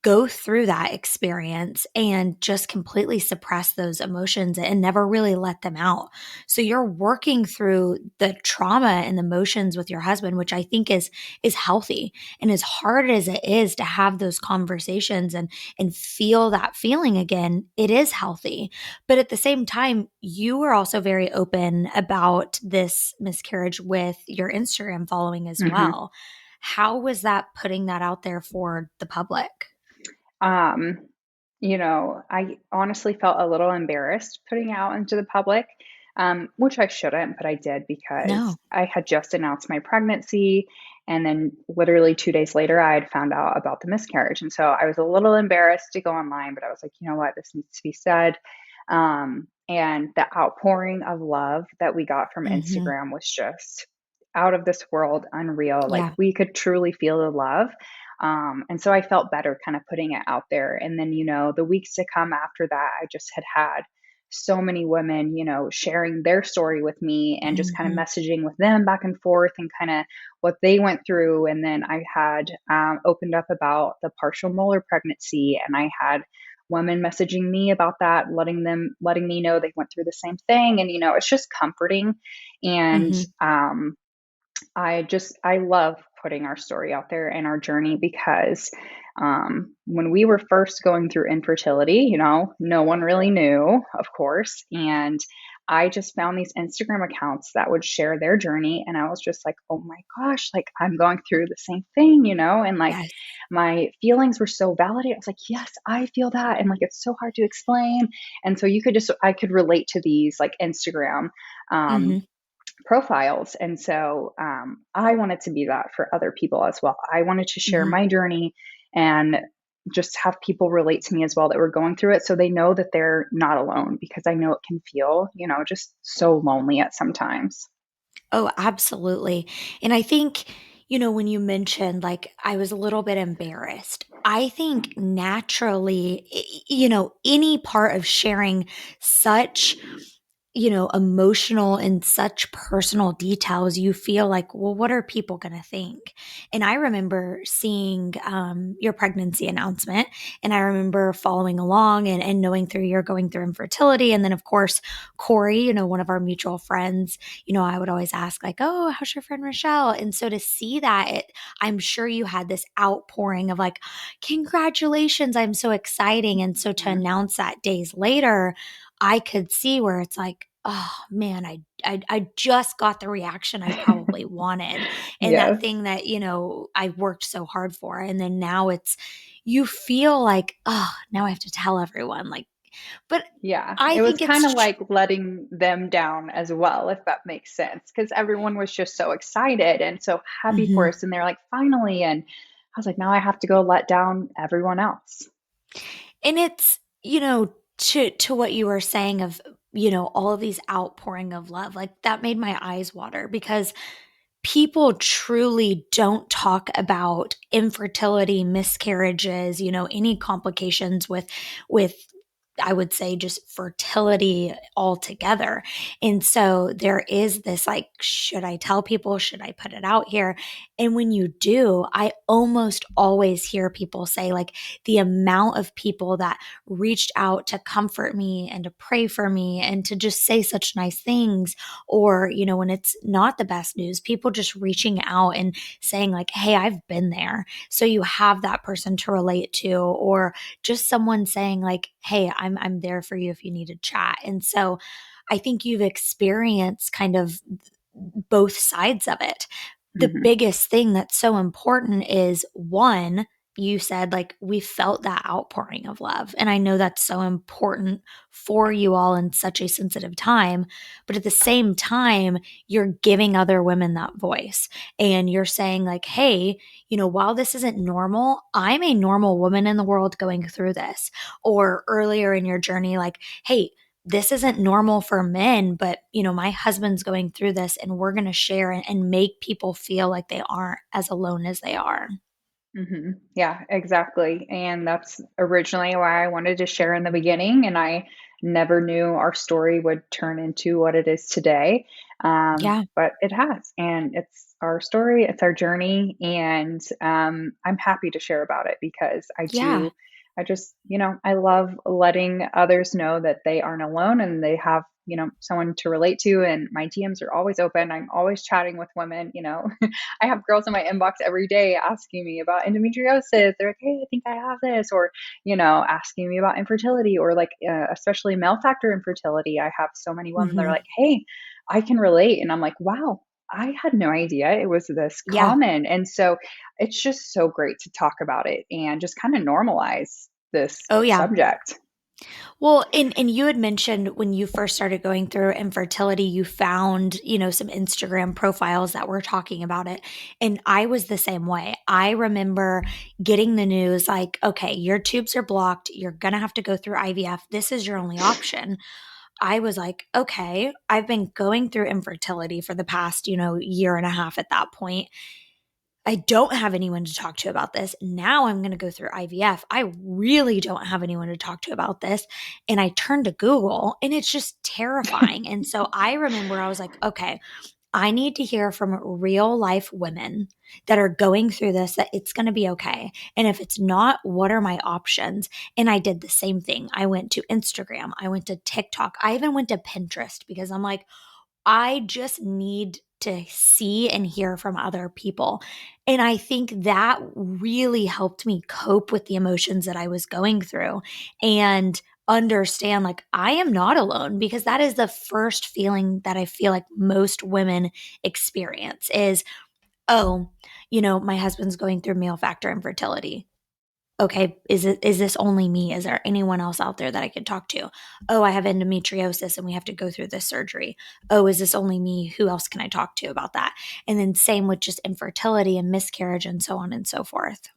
go through that experience and just completely suppress those emotions and never really let them out. So you're working through the trauma and the emotions with your husband, which I think is healthy. And as hard as it is to have those conversations and feel that feeling again, it is healthy. But at the same time, you were also very open about this miscarriage with your Instagram following as hmm well. How was that putting that out there for the public? Um, I honestly felt a little embarrassed putting it out into the public, which I shouldn't, but I did because No. I had just announced my pregnancy. And then literally 2 days later, I had found out about the miscarriage. And so I was a little embarrassed to go online, but I was like, you know what, this needs to be said. And the outpouring of love that we got from Mhm. Instagram was just out of this world, unreal. Like, Yeah. we could truly feel the love. And so I felt better kind of putting it out there. And then, the weeks to come after that, I just had so many women, sharing their story with me and just kind of Mhm. messaging with them back and forth and kind of what they went through. And then I had opened up about the partial molar pregnancy, and I had women messaging me about that, letting me know they went through the same thing. And, it's just comforting. And Mhm. I love putting our story out there and our journey because when we were first going through infertility, no one really knew, of course. And I just found these Instagram accounts that would share their journey. And I was just like, oh my gosh, like, I'm going through the same thing, and like Yes. my feelings were so validated. I was like, yes, I feel that. And like, it's so hard to explain. And so I could relate to these like Instagram. Um, Mhm. profiles. And so I wanted to be that for other people as well. I wanted to share Mhm. my journey and just have people relate to me as well that were going through it, so they know that they're not alone, because I know it can feel, just so lonely at sometimes. Oh, absolutely. And I think, when you mentioned, like, I was a little bit embarrassed, I think naturally, any part of sharing such emotional and such personal details, you feel like, well, what are people going to think? And I remember seeing your pregnancy announcement, and I remember following along and knowing through you're going through infertility. And then, of course, Corey, one of our mutual friends, I would always ask, like, oh, how's your friend Rochelle? And so to see that, I'm sure you had this outpouring of like, congratulations, I'm so exciting. And so to Mhm. announce that days later, I could see where it's like, oh man, I just got the reaction I probably wanted. And that Yes. thing that, I worked so hard for. And then now you feel like, oh, now I have to tell everyone. Like, but Yeah, I it was think kind of it's, like letting them down as well, if that makes sense, because everyone was just so excited and so happy for Mhm. us. And they're like, finally. And I was like, now I have to go let down everyone else. And it's, to what you were saying of, all of these outpouring of love, like that made my eyes water because people truly don't talk about infertility, miscarriages, any complications with I would say just fertility altogether. And so there is this like, should I tell people? Should I put it out here? And when you do, I almost always hear people say, like, the amount of people that reached out to comfort me and to pray for me and to just say such nice things. Or, when it's not the best news, people just reaching out and saying, like, hey, I've been there. So you have that person to relate to, or just someone saying, like, hey, I'm there for you if you need to chat. And so I think you've experienced kind of both sides of it. The Hmm. biggest thing that's so important is, one, you said, like, we felt that outpouring of love. And I know that's so important for you all in such a sensitive time. But at the same time, you're giving other women that voice. And you're saying, like, hey, while this isn't normal, I'm a normal woman in the world going through this. Or earlier in your journey, like, hey, this isn't normal for men, but my husband's going through this, and we're going to share and make people feel like they aren't as alone as they are. Hmm. Yeah, exactly. And that's originally why I wanted to share in the beginning. And I never knew our story would turn into what it is today. Yeah. But it has. And it's our story, it's our journey. And I'm happy to share about it because Yeah. I just, I love letting others know that they aren't alone and they have, someone to relate to. And my DMs are always open. I'm always chatting with women, I have girls in my inbox every day asking me about endometriosis. They're like, hey, I think I have this, or, asking me about infertility, or like, especially male factor infertility. I have so many women that are Hmm. like, hey, I can relate. And I'm like, wow, I had no idea it was this Yeah. common. And so it's just so great to talk about it and just kind of normalize this Oh, yeah. subject. Well, and you had mentioned when you first started going through infertility, you found, some Instagram profiles that were talking about it. And I was the same way. I remember getting the news like, okay, your tubes are blocked. You're going to have to go through IVF. This is your only option. I was like, okay, I've been going through infertility for the past, year and a half at that point. I don't have anyone to talk to about this. Now I'm going to go through IVF. I really don't have anyone to talk to about this. And I turned to Google, and it's just terrifying. And so I remember I was like, okay, I need to hear from real life women that are going through this, that it's going to be okay. And if it's not, what are my options? And I did the same thing. I went to Instagram, I went to TikTok, I even went to Pinterest because I'm like, I just need to see and hear from other people. And I think that really helped me cope with the emotions that I was going through and understand, like, I am not alone, because that is the first feeling that I feel like most women experience is, oh, my husband's going through male factor infertility. Okay, is this only me? Is there anyone else out there that I could talk to? Oh, I have endometriosis and we have to go through this surgery. Oh, is this only me? Who else can I talk to about that? And then same with just infertility and miscarriage and so on and so forth.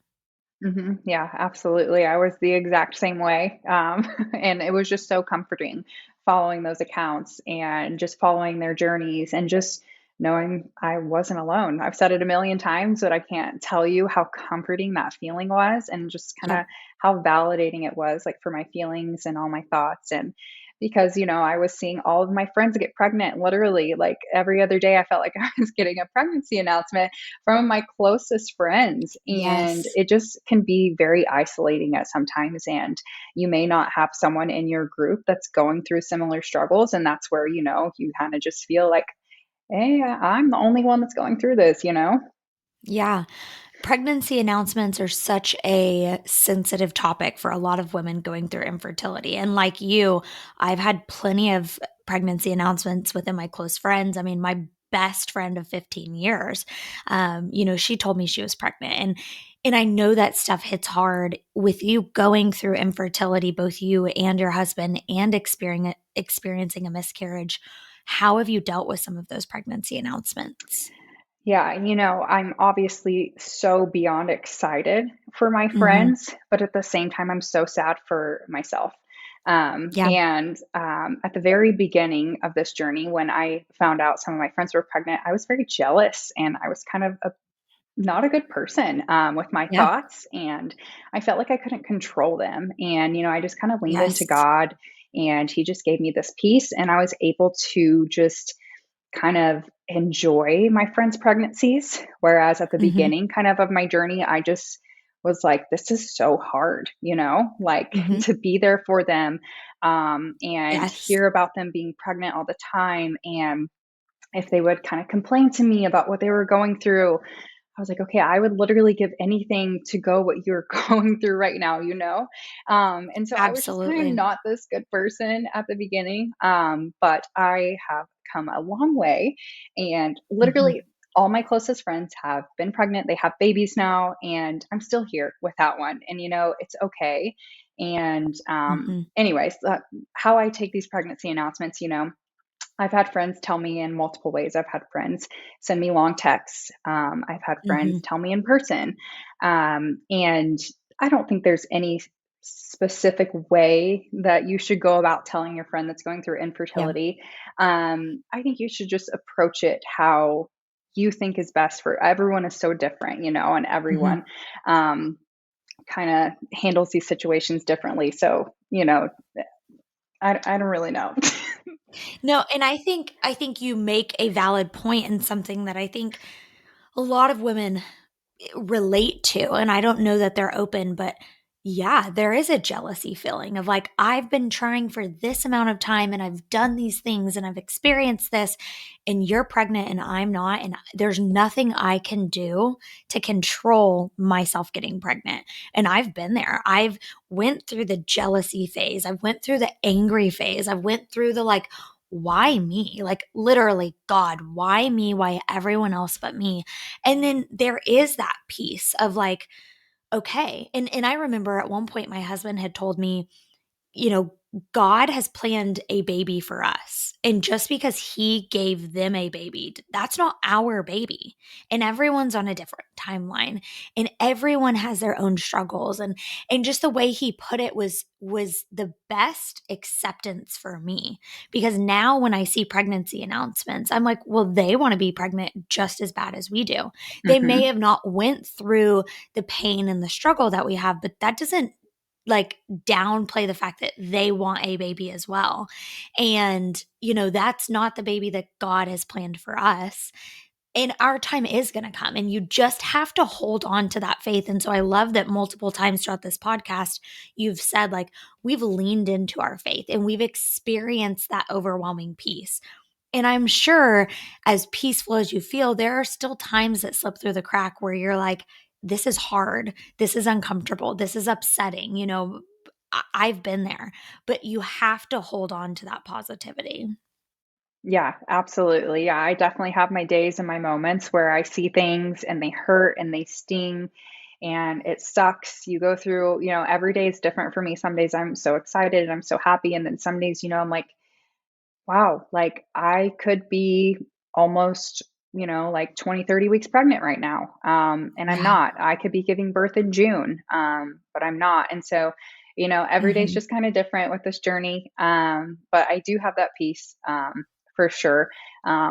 Yeah, absolutely. I was the exact same way. And it was just so comforting following those accounts and just following their journeys and just knowing I wasn't alone. I've said it a million times, but I can't tell you how comforting that feeling was and just kind Yep. of how validating it was, like for my feelings and all my thoughts. And because, I was seeing all of my friends get pregnant literally like every other day. I felt like I was getting a pregnancy announcement from my closest friends. And Yes. it just can be very isolating at sometimes. And you may not have someone in your group that's going through similar struggles. And that's where, you kind of just feel like, hey, I'm the only one that's going through this. Yeah. Pregnancy announcements are such a sensitive topic for a lot of women going through infertility. And like you, I've had plenty of pregnancy announcements within my close friends. I mean, my best friend of 15 years, she told me she was pregnant. And I know that stuff hits hard with you going through infertility, both you and your husband, and experiencing a miscarriage. How have you dealt with some of those pregnancy announcements? Yeah, I'm obviously so beyond excited for my Hmm. friends, but at the same time, I'm so sad for myself. Yeah. And at the very beginning of this journey, when I found out some of my friends were pregnant, I was very jealous and I was kind of not a good person with my Yeah. thoughts, and I felt like I couldn't control them. And I just kind of leaned into Yes. God, and He just gave me this peace, and I was able to just kind of enjoy my friends' pregnancies. Whereas at the Mhm. beginning, of my journey, I just was like, this is so hard, like Mhm. to be there for them, and Yes. hear about them being pregnant all the time. And if they would kind of complain to me about what they were going through, I was like, okay, I would literally give anything to go what you're going through right now, And so I was just kind of Absolutely. not this good person at the beginning, but I have come a long way. And Mhm. literally, all my closest friends have been pregnant. They have babies now, and I'm still here without one. And, it's okay. And, Mhm. anyways, how I take these pregnancy announcements, I've had friends tell me in multiple ways. I've had friends send me long texts. I've had friends Mhm. tell me in person. And I don't think there's any specific way that you should go about telling your friend that's going through Yeah. infertility. I think you should just approach it how you think is best. For everyone is so different, and Mhm. everyone um, kind of handles these situations differently. So, I don't really know. No, and I think you make a valid point and something that I think a lot of women relate to, and I don't know that they're open, but yeah, there is a jealousy feeling of like, I've been trying for this amount of time and I've done these things and I've experienced this, and you're pregnant and I'm not. And there's nothing I can do to control myself getting pregnant. And I've been there. I've went through the jealousy phase. I've went through the angry phase. I've went through the like, why me? Like literally, God, why me? Why everyone else but me? And then there is that piece of like, okay. And I remember at one point my husband had told me, you know, God has planned a baby for us. And just because he gave them a baby, that's not our baby. And everyone's on a different timeline and everyone has their own struggles. And just the way he put it was the best acceptance for me. Because now when I see pregnancy announcements, I'm like, well, they want to be pregnant just as bad as we do. They may Hmm. have not went through the pain and the struggle that we have, but that doesn't like downplay the fact that they want a baby as well. And, that's not the baby that God has planned for us. And our time is going to come, and you just have to hold on to that faith. And so I love that multiple times throughout this podcast, you've said, like, we've leaned into our faith and we've experienced that overwhelming peace. And I'm sure as peaceful as you feel, there are still times that slip through the crack where you're like, this is hard. This is uncomfortable. This is upsetting. I've been there, but you have to hold on to that positivity. Yeah, absolutely. Yeah, I definitely have my days and my moments where I see things and they hurt and they sting and it sucks. You go through, every day is different for me. Some days I'm so excited and I'm so happy. And then some days, I'm like, wow, like I could be almost, like 20, 30 weeks pregnant right now. And I'm Yeah. not. I could be giving birth in June, but I'm not. And so, every day's Mhm. just kind of different with this journey. But I do have that peace, for sure,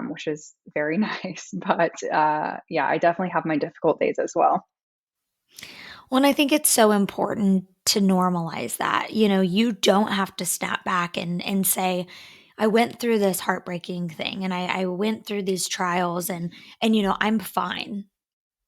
which is very nice. But yeah, I definitely have my difficult days as well. Well, and I think it's so important to normalize that. You don't have to snap back and say, I went through this heartbreaking thing and I went through these trials and I'm fine.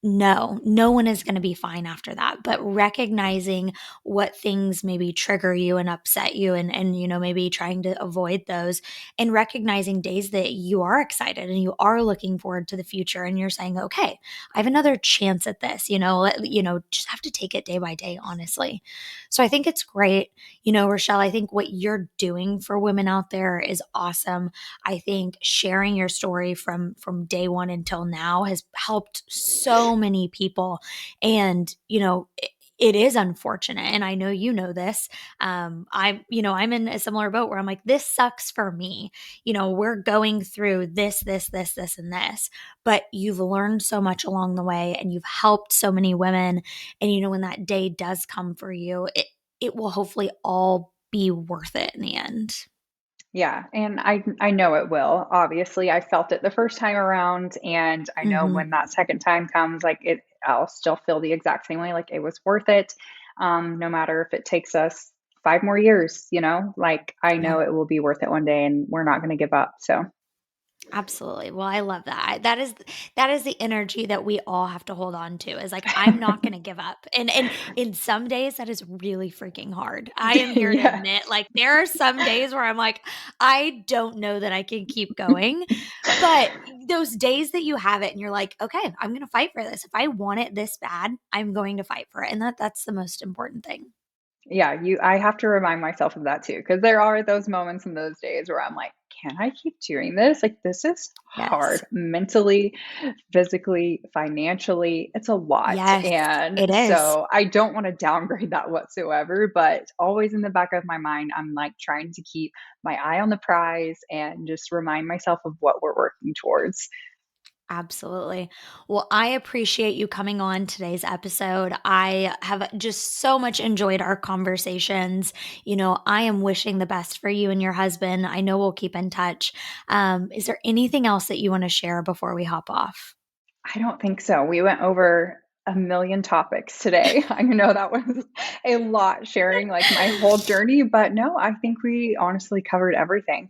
No, no one is going to be fine after that. But recognizing what things maybe trigger you and upset you and maybe trying to avoid those and recognizing days that you are excited and you are looking forward to the future and you're saying, okay, I have another chance at this, just have to take it day by day, honestly. So I think it's great. Rochelle, I think what you're doing for women out there is awesome. I think sharing your story from day one until now has helped so many people. And, it is unfortunate. And I know you know this. I'm in a similar boat where I'm like, this sucks for me. We're going through this, and this, but you've learned so much along the way and you've helped so many women. And, when that day does come for you, it will hopefully all be worth it in the end. Yeah, and I know it will. Obviously, I felt it the first time around, and I know Hmm. when that second time comes, like I'll still feel the exact same way. Like it was worth it, no matter if it takes us 5 more years. Like I Yeah. know it will be worth it one day, and we're not going to give up. So Absolutely. Well, I love that. That is the energy that we all have to hold on to. Is like I'm not going to give up. And in some days that is really freaking hard. I am here to yeah, admit like there are some days where I'm like I don't know that I can keep going. But those days that you have it and you're like, "Okay, I'm going to fight for this. If I want it this bad, I'm going to fight for it." And that's the most important thing. yeah. I have to remind myself of that too, because there are those moments in those days where I'm like, can I keep doing this? Like this is Yes. hard mentally, physically, financially, it's a lot. Yes, And it is. so I don't want to downgrade that whatsoever, but always in the back of my mind, I'm like trying to keep my eye on the prize and just remind myself of what we're working towards. Absolutely. Well, I appreciate you coming on today's episode. I have just so much enjoyed our conversations. I am wishing the best for you and your husband. I know we'll keep in touch. Is there anything else that you want to share before we hop off? I don't think so. We went over a million topics today. I know that was a lot sharing like my whole journey, but no, I think we honestly covered everything.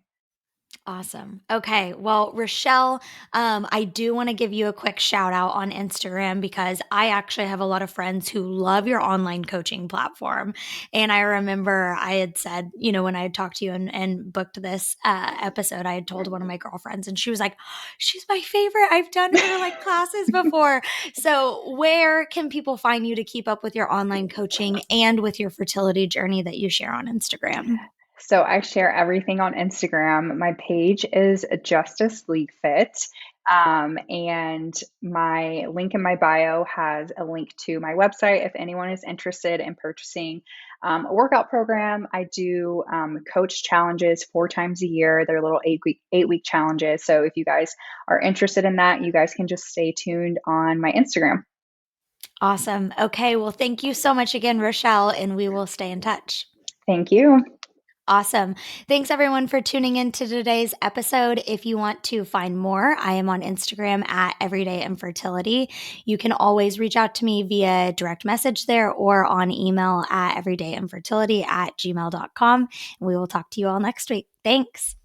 Awesome. Okay. Well, Rochelle, I do want to give you a quick shout out on Instagram because I actually have a lot of friends who love your online coaching platform. And I remember I had said, when I had talked to you and booked this episode, I had told one of my girlfriends, and she was like, she's my favorite. I've done her like classes before. So, where can people find you to keep up with your online coaching and with your fertility journey that you share on Instagram? So I share everything on Instagram. My page is Justice League Fit. And my link in my bio has a link to my website if anyone is interested in purchasing a workout program. I do coach challenges 4 times a year. They're little 8-week challenges. So if you guys are interested in that, you guys can just stay tuned on my Instagram. Awesome. Okay. Well, thank you so much again, Rochelle, and we will stay in touch. Thank you. Awesome. Thanks everyone for tuning in to today's episode. If you want to find more, I am on Instagram at Everyday Infertility. You can always reach out to me via direct message there or on email at everydayinfertility@gmail.com. And we will talk to you all next week. Thanks.